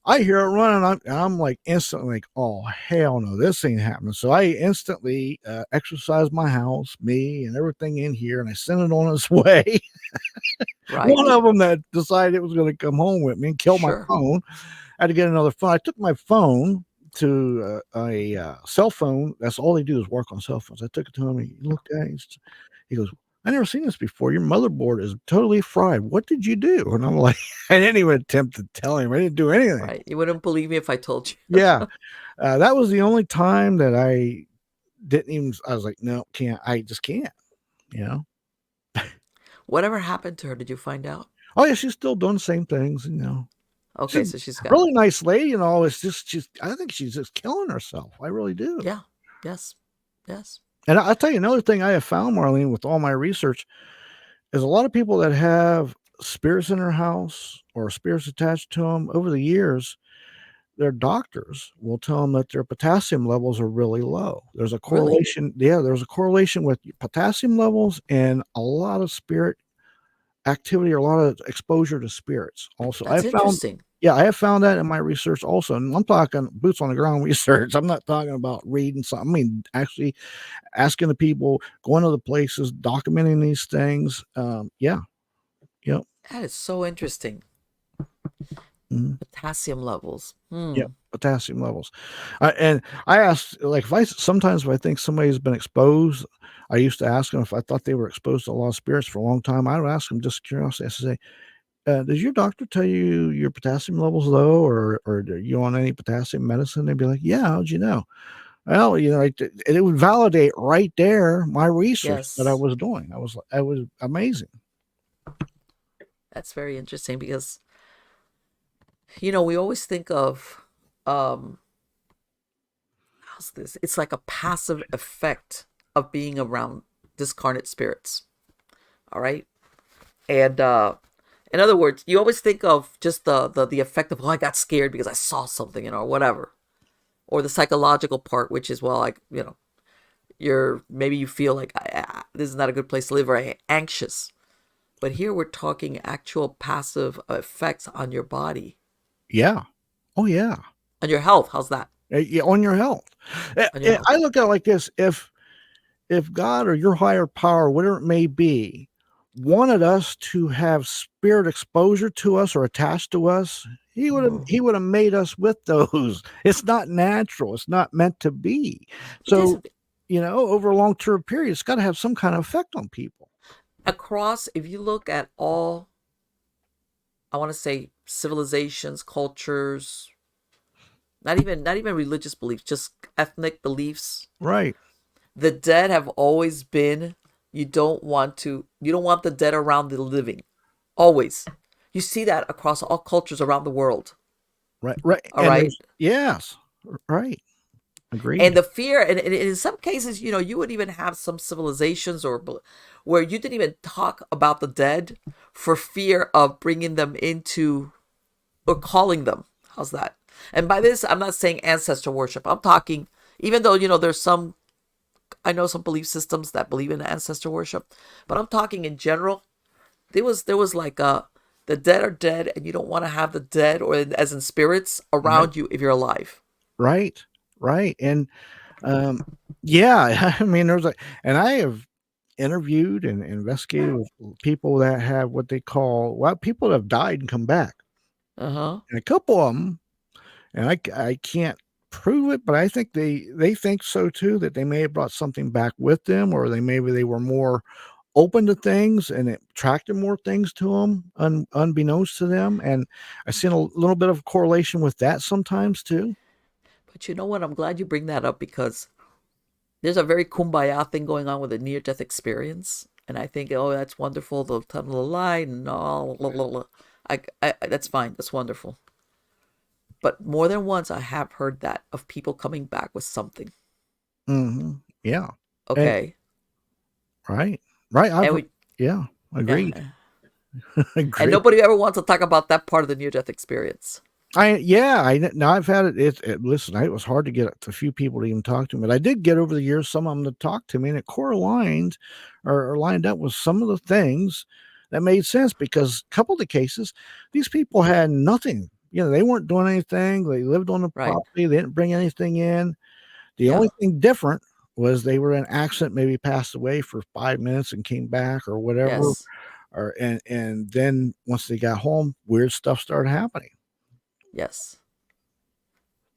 I hear it running, I'm like instantly like, oh hell no, this ain't happening. So I instantly exercise my house, me and everything in here, and I sent it on its way. Right. One of them that decided it was going to come home with me and kill my Sure. phone. I had to get another phone. I took my phone to a cell phone. That's all they do is work on cell phones. I took it to him. He looked at it. He goes, I never seen this before. Your motherboard is totally fried. What did you do? And I'm like, I didn't even attempt to tell him. I didn't do anything. Right. You wouldn't believe me if I told you. Yeah. That was the only time that I didn't even, I was like, no, can't. I just can't, you know? Whatever happened to her? Did you find out? Oh, yeah. She's still doing the same things. She's Okay, a so she's got. really nice lady and all. It's just, I think she's just killing herself. I really do. Yeah. Yes. Yes. And I'll tell you another thing I have found, Marlene, with all my research is a lot of people that have spirits in their house or spirits attached to them over the years, their doctors will tell them that their potassium levels are really low. There's a Really? correlation. Yeah, there's a correlation with potassium levels and a lot of spirit activity or a lot of exposure to spirits. Also, That's interesting. I have found that in my research also. And I'm talking boots on the ground research. I'm not talking about reading something. I mean, actually asking the people, going to the places, documenting these things. Yeah. Yep. That is so interesting. Mhm. Potassium levels. Yep, potassium levels. And I asked, like, if I think somebody's been exposed, I used to ask them if I thought they were exposed to a lot of spirits for a long time. I would ask them just curiosity. I say, "Does your doctor tell you your potassium levels low, or are you on any potassium medicine?" They'd be like, "Yeah, how'd you know?" Well, it would validate right there my research that I Yes. was doing. I was amazing. That's very interesting because we always think of how's this? It's like a passive effect of being around discarnate spirits. All right? And in other words, you always think of just the effect of, oh, I got scared because I saw something, or whatever. Or the psychological part, which is, well, like, maybe you feel like this is not a good place to live, or anxious. But here we're talking actual passive effects on your body, Yeah. Oh yeah. on your health. How's that? Yeah, on your health. On your health. I look at it like this: if God or your higher power, whatever it may be, wanted us to have spirit exposure to us or attached to us, Mhm. he would have made us with those. It's not natural. It's not meant to be. It is So, over a long term period, it's got to have some kind of effect on people. across, if you look at all, I want to say civilizations, cultures, Not even religious beliefs, just ethnic beliefs. Right. The dead have always been, you don't want the dead around the living. Always. You see that across all cultures around the world. Right. Right. All And right. there's yes. Right. And Agreed. the fear, and in some cases, you would even have some civilizations where you didn't even talk about the dead for fear of bringing them into or calling them. How's that? And by this, I'm not saying ancestor worship. I'm talking, even though, there's I know some belief systems that believe in ancestor worship, but I'm talking in general. There was like the dead are dead, and you don't want to have the dead or as in spirits Right. around you if you're alive. Right. Right. And um yeah, I mean there's like and I have interviewed and investigated with people that have what they call well, people that have died and come back. Uh huh. And a couple of them, and I can't prove it, but I think they think so too, that they may have brought something back with them, or maybe they were more open to things and it attracted more things to them unbeknownst to them, and I've seen a little bit of correlation with that sometimes too. But you know what? I'm glad you bring that up because there's a very kumbaya thing going on with a near death experience. And I think, oh, that's wonderful. The tunnel of light and all. Blah, blah, blah. That's fine. That's wonderful. But more than once, I have heard that of people coming back with something. Mhm. Yeah. And Okay. right. Right, And we, yeah, agreed. yeah. And Agreed. nobody ever wants to talk about that part of the near death experience. Now I've had it. Listen, it was hard to get a few people to even talk to me, but I did get over the years some of them to talk to me, and it correlated or lined up with some of the things that made sense because a couple of the cases, these people had nothing. They weren't doing anything. They lived on the Right. property. They didn't bring anything in. The Yeah. only thing different was they were in an accident, maybe passed away for 5 minutes and came back or whatever. Yes. Or and then once they got home, weird stuff started happening. Yes.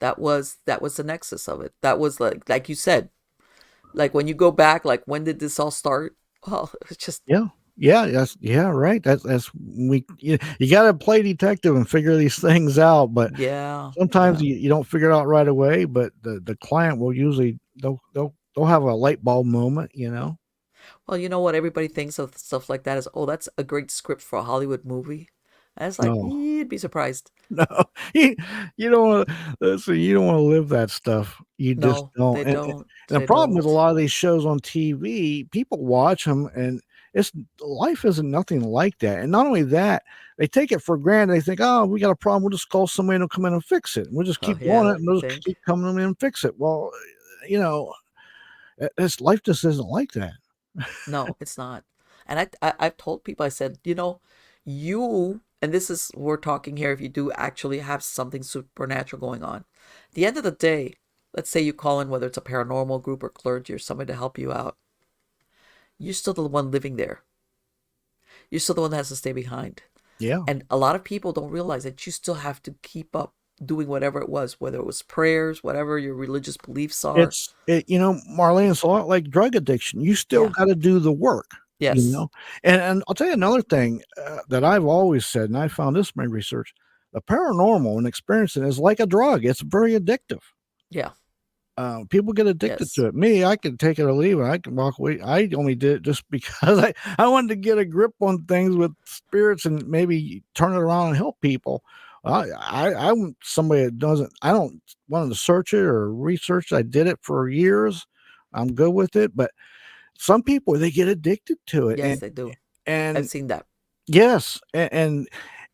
That was the nexus of it. That was like you said, like when you go back, like when did this all start? Well, it's just Yeah. Yeah, right. That's you gotta play detective and figure these things out, but yeah, sometimes yeah. you don't figure it out right away, but the client will usually they'll have a light bulb moment, you know? Well, you know what everybody thinks of stuff like that is, oh, that's a great script for a Hollywood movie. And it's like, No. you'd be surprised. No, you you don't wanna listen, you don't wanna live that stuff. You just No, don't, they don't. and the They problem with a don't. lot of these shows on TV, people watch them, and it's life isn't nothing like that, and not only that, they take it for granted, they think, "Oh, we got a problem, we'll just call somebody and they'll come in and fix it, and we'll just Oh keep doing yeah, it, and you they'll just think? keep coming in and fix it." Well, you know, it's life just isn't like that. No, it's not. And I've told people, I said, you, and this is, we're talking here, if you do actually have something supernatural going on. At the end of the day, let's say you call in, whether it's a paranormal group or clergy or somebody to help you out, you're still the one living there. You're still the one that has to stay behind. Yeah. And a lot of people don't realize that you still have to keep up doing whatever it was, whether it was prayers, whatever your religious beliefs are. Marlene, it's a lot like drug addiction. You still Yeah. gotta do the work, you Yes. know? And I'll tell you another thing, that I've always said, and I found this in my research, the paranormal and experiencing is like a drug. It's very addictive. Yeah. People get addicted Yes. to it. Me, I can take it or leave it. I can walk away. I only did it just because I wanted to get a grip on things with spirits and maybe turn it around and help people. I'm somebody that doesn't. I don't want to search it or research. I did it for years. I'm good with it, but some people they get addicted to it, Yes, they do. I've and seen that. yes, and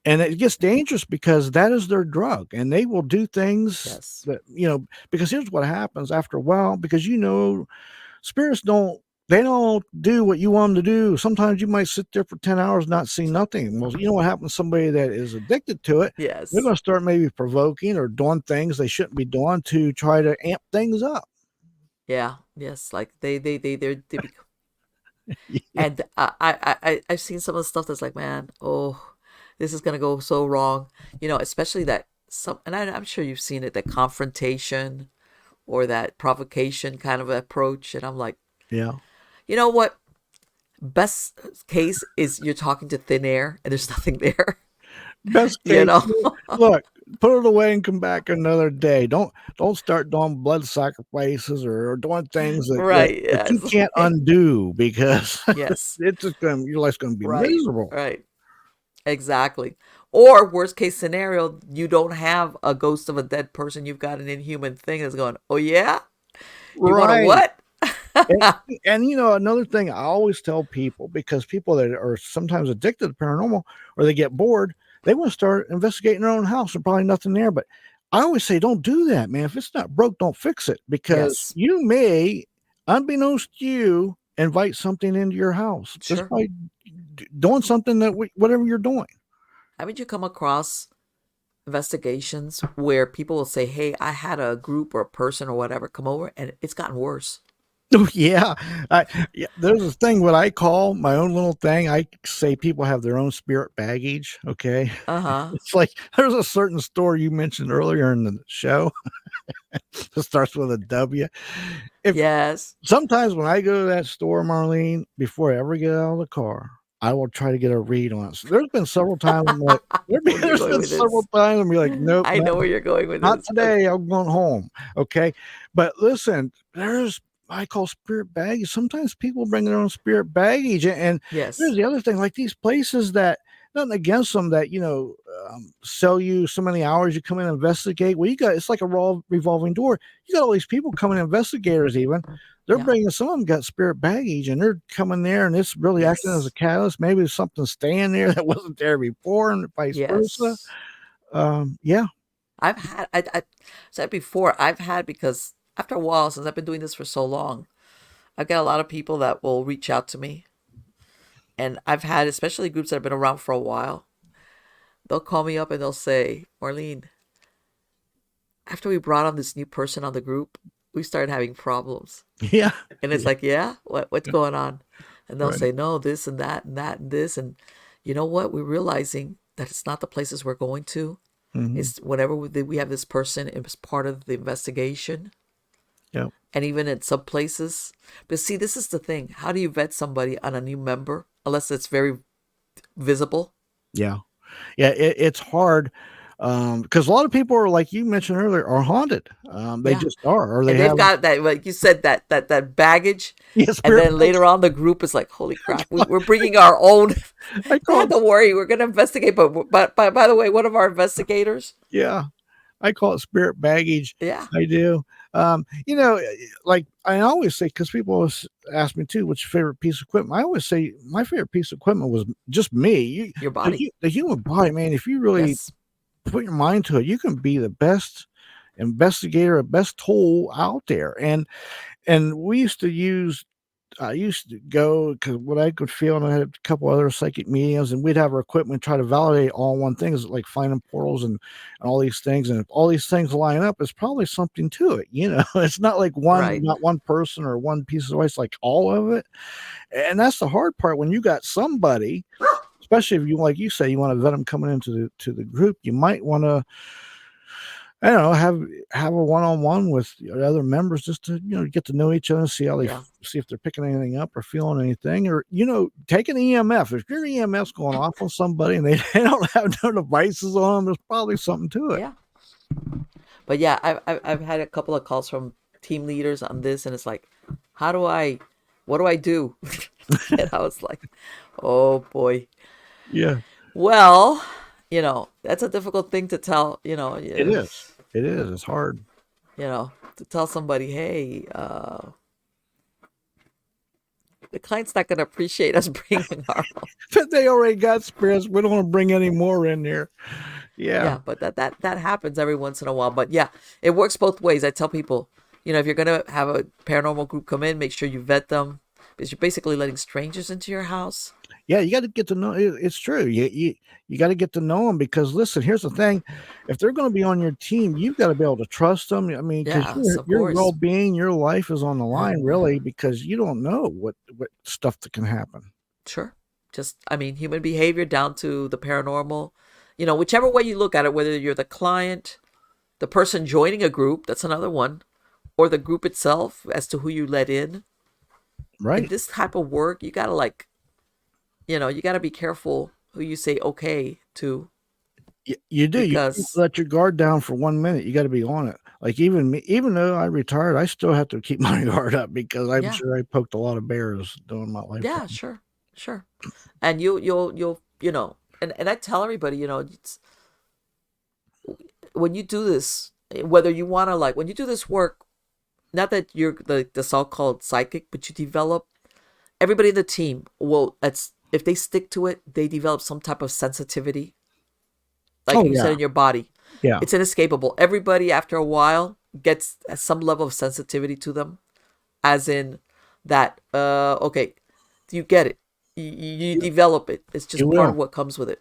it gets dangerous because that is their drug, and they will do things Yes. that because here's what happens after a while, because spirits don't do what you want them to do. Sometimes you might sit there for 10 hours and not see nothing. Well, you know what happens to somebody that is addicted to it? They're Yes. gonna start maybe provoking or doing things they shouldn't be doing to try to amp things up. Yeah. Yes. Like they become, Yeah. and I've seen some of the stuff that's like, man, oh, this is gonna go so wrong. Especially that some, and I'm sure you've seen it, that confrontation or that provocation kind of approach. And I'm like, Yeah. you know what? Best case is you're talking to thin air and there's nothing there. Best you case, know? look, Put it away and come back another day. Don't start doing blood sacrifices or doing things Right. that you Yes. can't undo because Yes. it's just gonna your life's gonna be Right. miserable. Right. Exactly. Or worst case scenario, you don't have a ghost of a dead person. You've got an inhuman thing that's going, oh yeah? You want to Right. what? And, and another thing I always tell people, because people that are sometimes addicted to paranormal or they get bored, they want to start investigating their own house. There's probably nothing there, but I always say, don't do that, man. If it's not broke, don't fix it, because Yes. you may, unbeknownst to you, invite something into your house just Sure. by doing something whatever you're doing. Haven't you come across investigations where people will say, hey, I had a group or a person or whatever come over and it's gotten worse? Oh yeah. Yeah, there's a thing what I call my own little thing. I say people have their own spirit baggage. Okay, Uh huh. it's like there's a certain store you mentioned earlier in the show that starts with a W. If Yes. sometimes when I go to that store, Marlene, before I ever get out of the car, I will try to get a read on it. So there's been several times I'm like, I know where you're there's going been with several this. times I'm like, nope, I no, know where you're going with not this. today. I'm going home. Okay. But listen, there's I call spirit baggage. Sometimes people bring their own spirit baggage. And here's Yes. the other thing, like these places that nothing against them that, sell you so many hours, you come in and investigate. Well, it's like a raw revolving door. You got all these people coming, investigators even. They're Yeah. bringing, some of them got spirit baggage and they're coming there and it's really acting as a Yes. catalyst. Maybe there's something staying there that wasn't there before and vice versa. Yes. Yeah. I've had, I said before, I've had, because after a while, since I've been doing this for so long, I've got a lot of people that will reach out to me. And I've had, especially groups that have been around for a while, they'll call me up and they'll say, Marlene, after we brought on this new person on the group, we started having problems. Yeah. And it's Yeah. like, yeah, what's Yeah. going on? And they'll Right. say, no, this and that and that and this. And you know what? We're realizing that it's not the places we're going to. Mhm. It's whenever we have this person, it was part of the investigation. Yep. And even in some places. But see, this is the thing. How do you vet somebody on a new member unless it's very visible? Yeah. Yeah, it's hard, because a lot of people are, like you mentioned earlier, are haunted. They Yeah. just are, or And they they've have got that, like you said, that baggage. yeah, And spirit then bags. later on, the group is like, holy crap, we're bringing our own. I call it Don't worry, we're going to investigate. But by the way, one of our investigators, yeah, I call it spirit baggage. yeah, I do. Like I always say, because people always ask me too, what's your favorite piece of equipment? I always say my favorite piece of equipment was just me. your body. The human body, man, if you really Yes. put your mind to it, you can be the best investigator, the best tool out there. And we used to use I used to go because what I could feel, and I had a couple other psychic mediums, and we'd have our equipment try to validate all in one thing, is like finding portals and all these things. And if all these things line up, it's probably something to it. It's not like Right. not one person or one piece of advice, like all of it. And that's the hard part when you got somebody, especially if you, like you say, you want to vet them coming into the group, you might want to, I don't know, have a one-on-one with the other members just to, get to know each other, see how Yeah. see if they're picking anything up or feeling anything, or, take an EMF. If your EMF's going off on somebody and they, they don't have no devices on them, there's probably something to it. Yeah. But yeah, I've had a couple of calls from team leaders on this, and it's like, how do I, what do I do? And I was like, oh boy. Yeah, Well, that's a difficult thing to tell, it is. It is. It's hard. to tell somebody, hey, the client's not going to appreciate us bringing our own. But they already got spirits. We don't want to bring any more in there. Yeah. Yeah, but that happens every once in a while. But yeah, it works both ways. I tell people, if you're gonna have a paranormal group come in, make sure you vet them, because you're basically letting strangers into your house. Yeah, you got to get to know. It's true. You got to get to know them, because listen, here's the thing: if they're going to be on your team, you've got to be able to trust them. I mean, because Yes, of your well course. being, your life is on the line, really, because you don't know what stuff that can happen. Sure. Just, I mean, human behavior down to the paranormal. Whichever way you look at it, whether you're the client, the person joining a group, that's another one, or the group itself as to who you let in. In Right. this type of work, you gotta you gotta be careful who you say okay to. You do. You can't because let your guard down for 1 minute. You gotta be on it. Like, even me, even though I retired, I still have to keep my guard up because I'm yeah, sure I poked a lot of bears during my yeah, lifetime. sure, sure. And you'll and I tell everybody, it's, when you do this, whether you want to, like, when you do this work, not that you're the so-called psychic, but you develop, everybody in the team will, that's, if they stick to it, they develop some type of sensitivity, like Oh, you yeah. said, in your body. Yeah. It's inescapable. Everybody after a while gets some level of sensitivity to them, as in that, okay, you get it, you You develop it, it's you just part will. of what comes with it.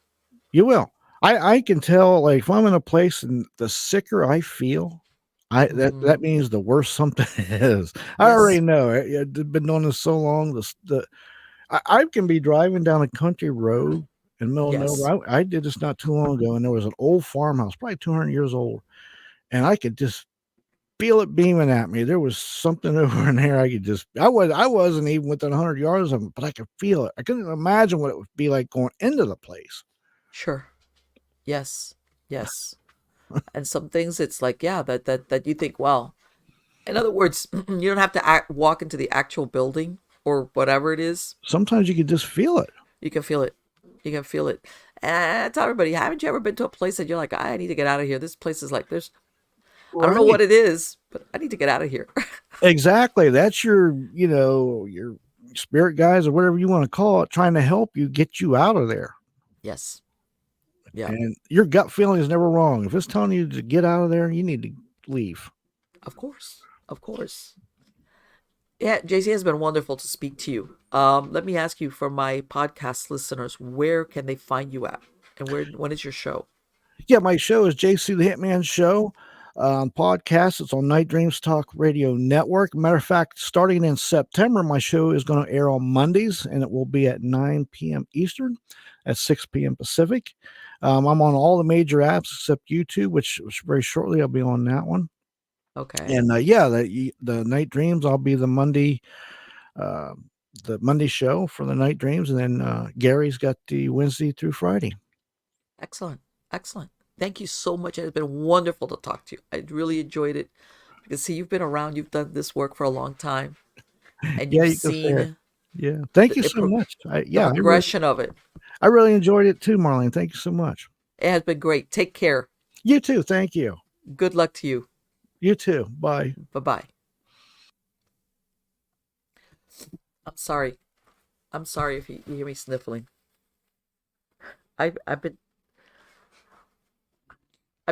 You will. I can tell, like, if I'm in a place and the sicker I feel, I that Hmm. means the worse something is. I already Yes. know. I've been doing this so long, I can be driving down a country road in the middle of Yes. nowhere. I did this not too long ago, and there was an old farmhouse, probably 200 years old, and I could just feel it beaming at me. There was something over in there. I wasn't even within 100 yards of it, but I could feel it. I couldn't imagine what it would be like going into the place. Sure. Yes. Yes. And some things, it's like, yeah, that you think, well, in other words, you don't have to walk into the actual building or whatever it is. Sometimes you could just feel it. You can feel it. You can feel it. And I tell everybody, haven't you ever been to a place that you're like, I need to get out of here? This place is like, there's, I don't know Right. what it is, but I need to get out of here. Exactly. That's your spirit guides or whatever you wanna call it, trying to help you get you out of there. Yes. Yeah. And your gut feeling is never wrong. If it's telling you to get out of there, you need to leave. Of course. Of course. Yeah, JC, has been wonderful to speak to you. Let me ask you, for my podcast listeners, where can they find you at? And when is your show? Yeah, my show is JC the Hitman Show. Podcast. It's on Night Dreams Talk Radio Network. Matter of fact, starting in September, my show is going to air on Mondays, and it will be at 9 p.m. Eastern, at 6 p.m. Pacific. I'm on all the major apps except YouTube, which very shortly I'll be on that one. Okay. And yeah, the Night Dreams, I'll be uh, the Monday show for the Night Dreams, and then Gary's got the Wednesday through Friday. Excellent. Excellent. Thank you so much. It has been wonderful to talk to you. I really enjoyed it. Because, see, you've been around, you've done this work for a long time, and Yeah, you've you can say it. seen Yeah, thank you the, so much. the Yeah, progression of it. I really enjoyed it too, Marlene. Thank you so much. It has been great. Take care. You too. Thank you. Good luck to you. You too. Bye. Bye bye. I'm sorry. I'm sorry if you hear me sniffling. I've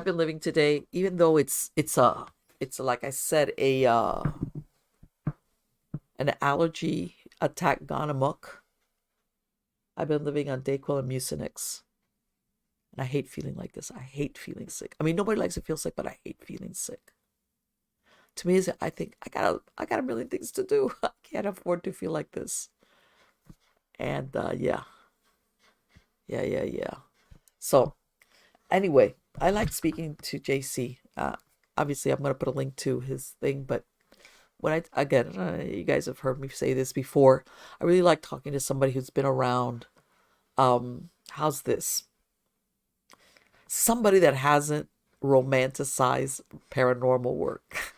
been living today, even though it's like I said, a an allergy attack gone amok. I've been living on Dayquil and Mucinex, and I hate feeling like this. I hate feeling sick. I mean, nobody likes to feel sick, but I hate feeling sick. To me, is, I think I got a million things to do. I can't afford to feel like this. And yeah, yeah. So anyway, I like speaking to JC. Obviously, I'm gonna put a link to his thing, but when I, again, you guys have heard me say this before. I really like talking to somebody who's been around. How's this? Somebody that hasn't romanticized paranormal work.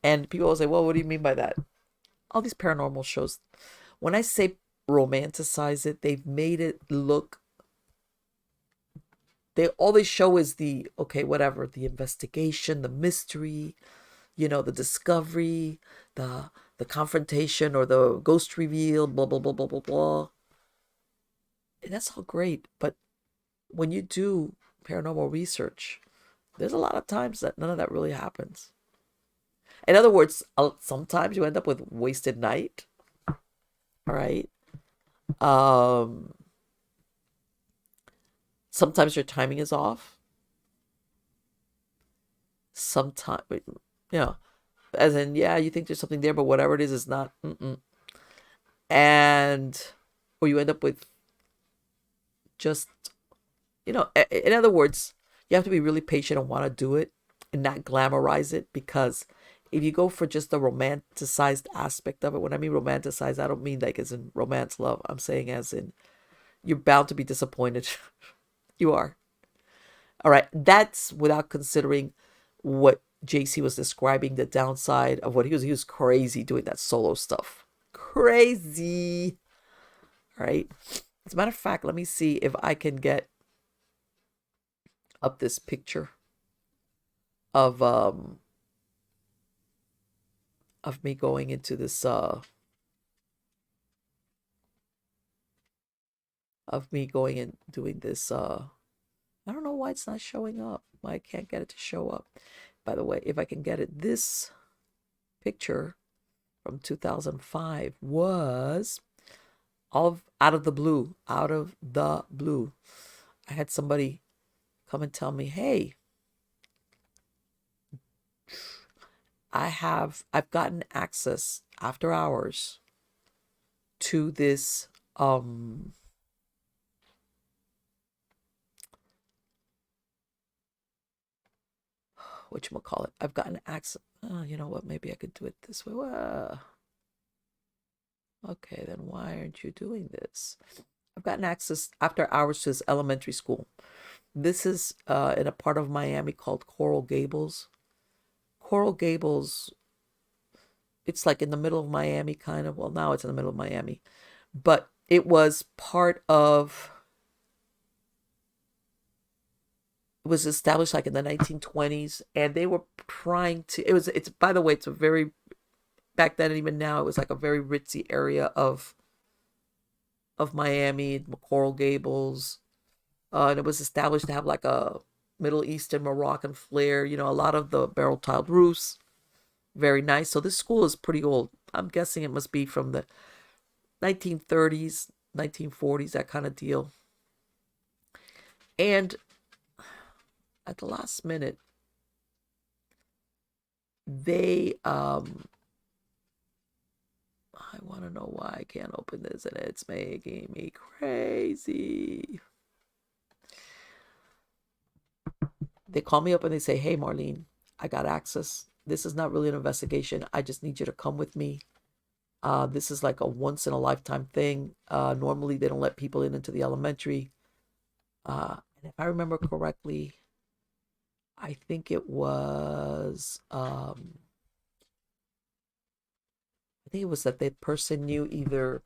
And people will say, "Well, what do you mean by that?" All these paranormal shows. When I say romanticize it, they've made it look, they all they show is the, okay, whatever, the investigation, the mystery, the discovery, the confrontation, or the ghost reveal, blah blah blah blah blah blah. And that's all great, but when you do paranormal research, there's a lot of times that none of that really happens. In other words, sometimes you end up with wasted night. All right. Um, Sometimes your timing is off. Sometimes, as in, yeah, you think there's something there, but whatever it is not. Mm-mm. And, or you end up with just, in other words, you have to be really patient and want to do it and not glamorize it, because if you go for just the romanticized aspect of it, when I mean romanticized, I don't mean like as in romance love. I'm saying as in, you're bound to be disappointed. You are. All right, that's without considering what JC was describing, the downside of what he was crazy doing that solo stuff. Crazy. All right. As a matter of fact, let me see if I can get up this picture of me going into this of me going and doing this I don't know why it's not showing up. Why I can't get it to show up. By the way, if I can get it, this picture from 2005 was out of the blue. Out of the blue. I had somebody come and tell me, hey, I've gotten access after hours to this whatchamacallit. I've gotten access. Oh, you know what? Maybe I could do it this way. Okay, then why aren't you doing this? I've gotten access after hours to this elementary school. This is in a part of Miami called Coral Gables. Coral Gables, it's like in the middle of Miami, kind of. Well, now it's in the middle of Miami. But it was it was established like in the 1920s, and they were trying to, it's, by the way, it's a very, back then and even now, it was like a very ritzy area of Miami, Coral Gables. And it was established to have like a Middle Eastern Moroccan flair, a lot of the barrel tiled roofs. Very nice. So this school is pretty old. I'm guessing it must be from the 1930s, 1940s, that kind of deal. And at the last minute, they I want to know why I can't open this and it's making me crazy. They call me up and they say, hey, Marlene, I got access. This is not really an investigation. I just need you to come with me. This is like a once in a lifetime thing. Normally, they don't let people into the elementary. And if I remember correctly, I think it was, that the person knew either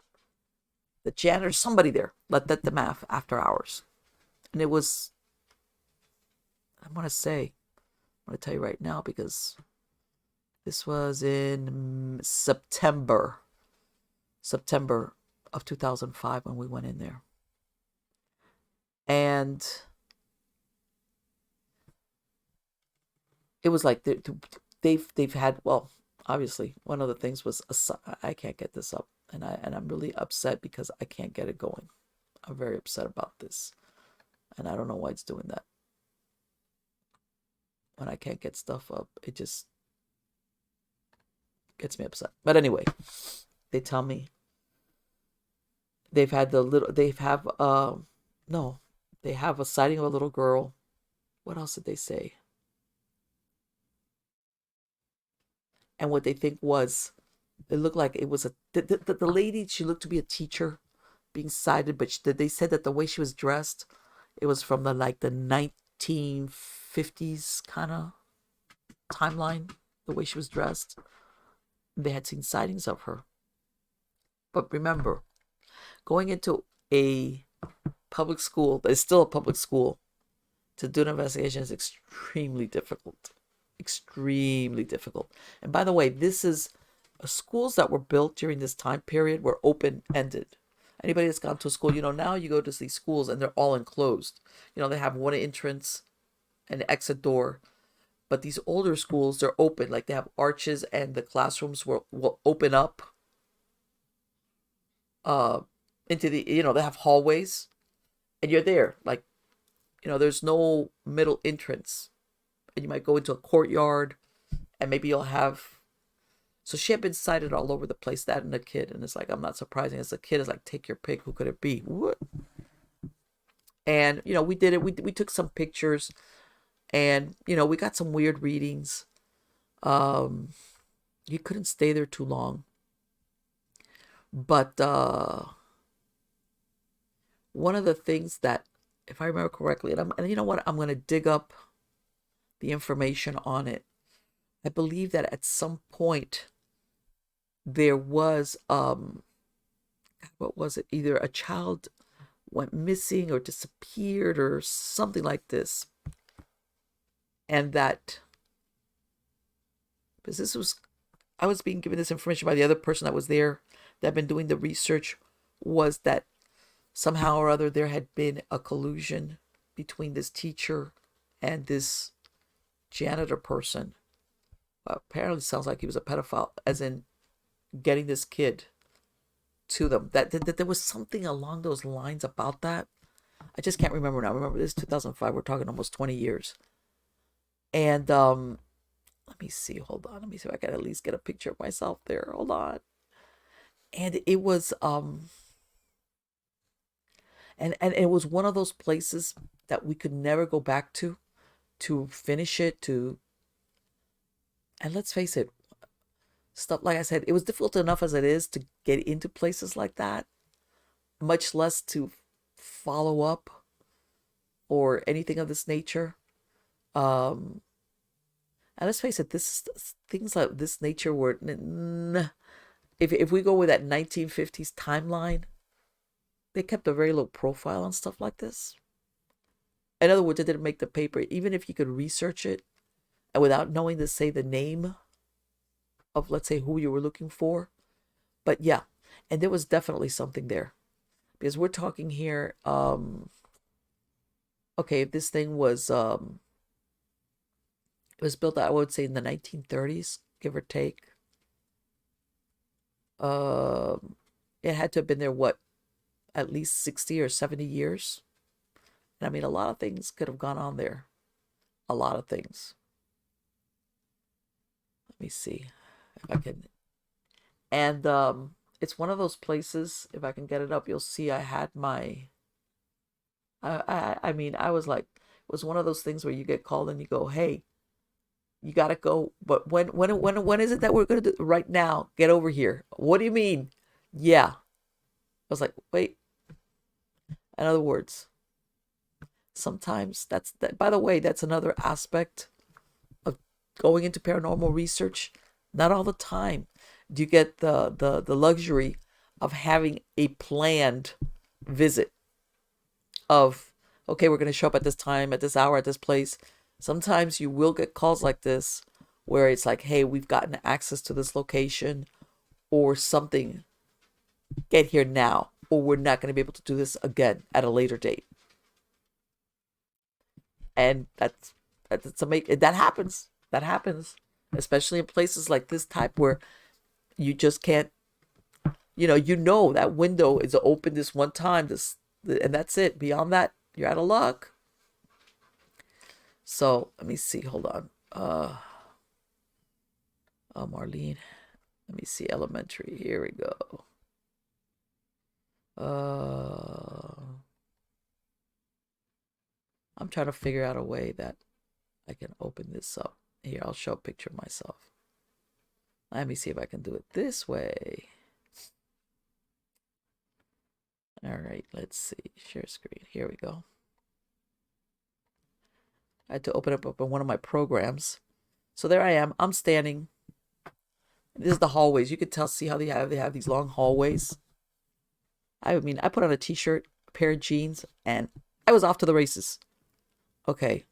the janitor, somebody there, let them after hours. And it was, I'm going to tell you right now, because this was in September of 2005 when we went in there. And it was like they've had, well, obviously one of the things was I can't get this up, and I'm really upset because I can't get it going. I'm very upset about this, and I don't know why it's doing that. When I can't get stuff up, it just gets me upset. But anyway, they tell me they have a sighting of a little girl. What else did they say? And what they think was, it looked like it was the lady, she looked to be a teacher being sighted, but they said that the way she was dressed, it was from the 1950s kind of timeline, the way she was dressed. They had seen sightings of her. But remember, going into a public school that is still a public school to do an investigation is extremely difficult. Extremely difficult. And by the way, this is schools that were built during this time period were open-ended. Anybody that's gone to a school, now you go to these schools and they're all enclosed. They have one entrance and exit door. But these older schools, they're open. Like they have arches and the classrooms will open up into the, they have hallways and you're there. Like, there's no middle entrance. And you might go into a courtyard and maybe you'll have. So she had been sighted all over the place, that and a kid. And it's like, I'm not surprising. As a kid, it's like, take your pick. Who could it be? What? And, we did it. We took some pictures and, we got some weird readings. You couldn't stay there too long. But one of the things that if I remember correctly, and you know what, I'm going to dig up the information on it. I believe that at some point there was what was it? Either a child went missing or disappeared or something like this. And that, because this was, I was being given this information by the other person that was there that had been doing the research, was that somehow or other there had been a collusion between this teacher and this janitor person. Apparently sounds like he was a pedophile, as in getting this kid to them. That there was something along those lines about that. I just can't remember now. Remember, this is 2005. We're talking almost 20 years. And let me see. Hold on. Let me see if I can at least get a picture of myself there. Hold on. And it was and it was one of those places that we could never go back to finish it, to, and let's face it, stuff like I said, it was difficult enough as it is to get into places like that, much less to follow up or anything of this nature. And let's face it, this things like this nature were, if we go with that 1950s timeline, they kept a very low profile on stuff like this. In other words, it didn't make the paper, even if you could research it, and without knowing to say the name of, let's say, who you were looking for. But yeah, and there was definitely something there, because we're talking here. Okay, if this thing was it was built, I would say, in the 1930s, give or take. It had to have been there, what, at least 60 or 70 years. And I mean, a lot of things could have gone on there. A lot of things. Let me see if I can. And it's one of those places, if I can get it up, you'll see I had my, I mean, I was like, it was one of those things where you get called and you go, hey, you gotta go, but when is it that we're gonna do? Right now, get over here. What do you mean? Yeah. I was like, wait. In other words, sometimes that's that. By the way, that's another aspect of going into paranormal research. Not all the time do you get the luxury of having a planned visit of, okay, we're going to show up at this time, at this hour, at this place. Sometimes you will get calls like this where it's like, hey, we've gotten access to this location or something. Get here now, or we're not going to be able to do this again at a later date. And that's amazing. That happens. That happens, especially in places like this type where you just can't. You know that window is open this one time. And that's it. Beyond that, you're out of luck. So let me see. Hold on. Marlene. Let me see. Elementary. Here we go. I'm trying to figure out a way that I can open this up. Here, I'll show a picture of myself. Let me see if I can do it this way. All right, let's see. Share screen. Here we go. I had to open it up in one of my programs. So there I am. I'm standing. This is the hallways. You can see how they have these long hallways. I mean, I put on a t-shirt, a pair of jeans, and I was off to the races. Okay.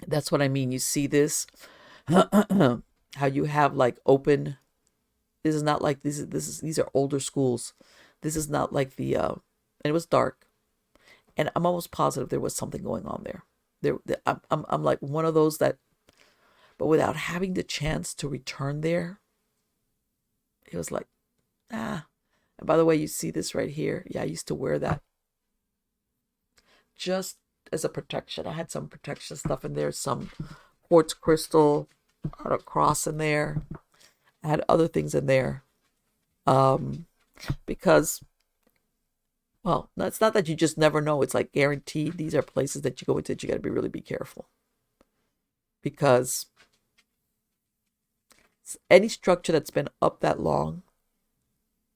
That's what I mean. You see this? How you have like open. This is not like these are older schools. This is not like the and it was dark. And I'm almost positive there was something going on there. I'm like one of those that, but without having the chance to return there, it was like, ah. And by the way, you see this right here. Yeah, I used to wear that just as a protection. I had some protection stuff in there, some quartz crystal, had a cross in there. I had other things in there. Because, well, it's not that you just never know. It's like guaranteed. These are places that you go into that you got to really be careful. Because any structure that's been up that long,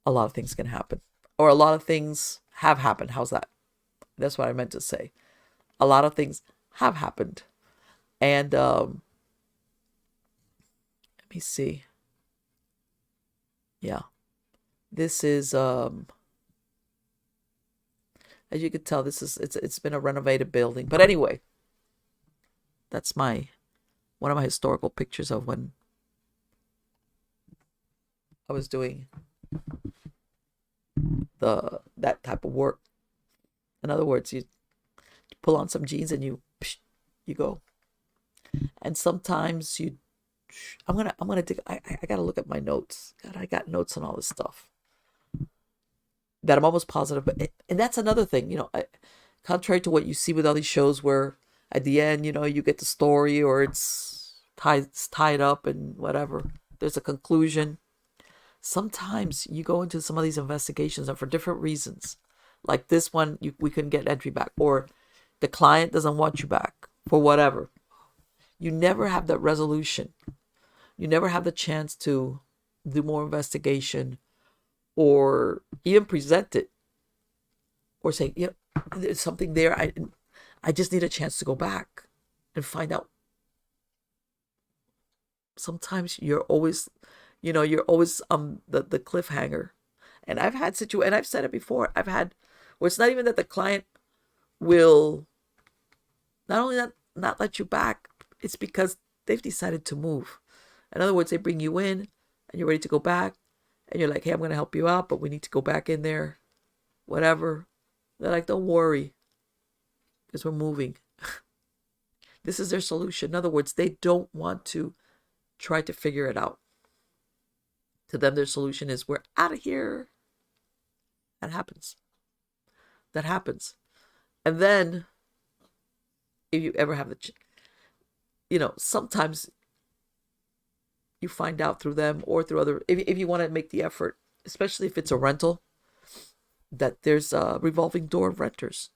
a lot of things can happen. Or a lot of things have happened. How's that? That's what I meant to say. A lot of things have happened. And let me see. Yeah. This is as you can tell, it's been a renovated building. But anyway, that's my one of my historical pictures of when I was doing that type of work. In other words, you pull on some jeans and you go. And sometimes I'm gonna dig. I gotta look at my notes. God, I got notes on all this stuff that I'm almost positive. But and that's another thing, contrary to what you see with all these shows, where at the end, you get the story or it's tied up and whatever. There's a conclusion. Sometimes you go into some of these investigations and for different reasons, like this one, we couldn't get entry back, or the client doesn't want you back for whatever. You never have that resolution. You never have the chance to do more investigation or even present it or say, there's something there. I just need a chance to go back and find out. Sometimes you're always the cliffhanger. And I've said it before. I've had where it's not even that the client will not only not let you back, it's because they've decided to move. In other words, they bring you in and you're ready to go back and you're like, hey, I'm going to help you out, but we need to go back in there, whatever. They're like, don't worry, because we're moving. This is their solution. In other words, they don't want to try to figure it out. To them, their solution is, we're out of here. That happens. And then, if you ever have sometimes you find out through them or through other, if you want to make the effort, especially if it's a rental, that there's a revolving door of renters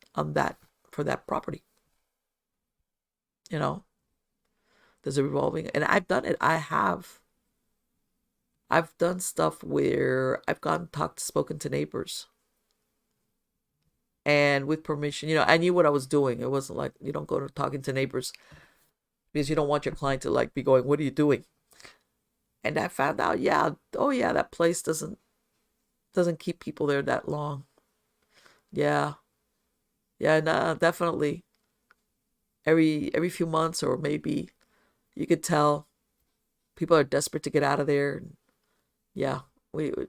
for that property. There's a revolving, and I've done it. I've done stuff where I've gone spoken to neighbors, and with permission, I knew what I was doing. It wasn't like you don't go to talking to neighbors because you don't want your client to like be going, what are you doing? And I found out, that place doesn't keep people there that long. Yeah, no, definitely. Every few months, or maybe you could tell people are desperate to get out of there. Yeah, it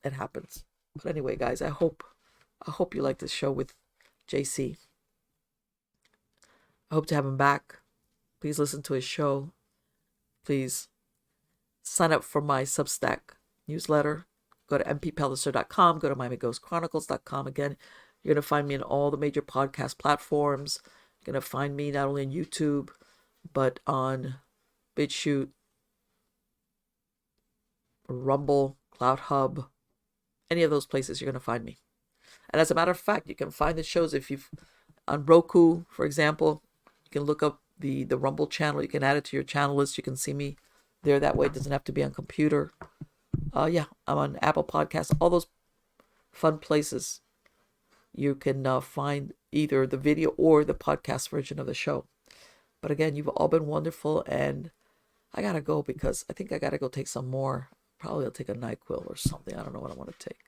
happens. But anyway, guys, I hope you like this show with JC. I hope to have him back. Please listen to his show. Please sign up for my Substack newsletter. Go to mppellicer.com. Go to MiamiGhostChronicles.com. Again, you're going to find me on all the major podcast platforms. You're going to find me not only on YouTube, but on BitChute, Rumble, Cloud Hub, any of those places you're going to find me. And as a matter of fact, you can find the shows on Roku, for example. You can look up the Rumble channel. You can add it to your channel list. You can see me there that way. It doesn't have to be on computer. I'm on Apple Podcasts, all those fun places. You can find either the video or the podcast version of the show. But again, you've all been wonderful, and I gotta go because I think I gotta go take some more. Probably I'll take a NyQuil or something. I don't know what I want to take.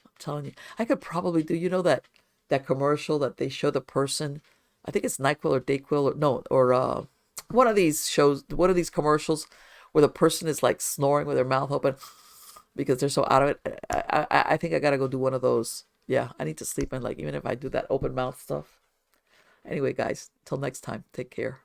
I'm telling you, I could probably do. That commercial that they show the person. I think it's NyQuil or Dayquil or one of these shows. One of these commercials where the person is like snoring with their mouth open because they're so out of it. I think I gotta go do one of those. Yeah, I need to sleep, and like even if I do that open mouth stuff. Anyway, guys, till next time, take care.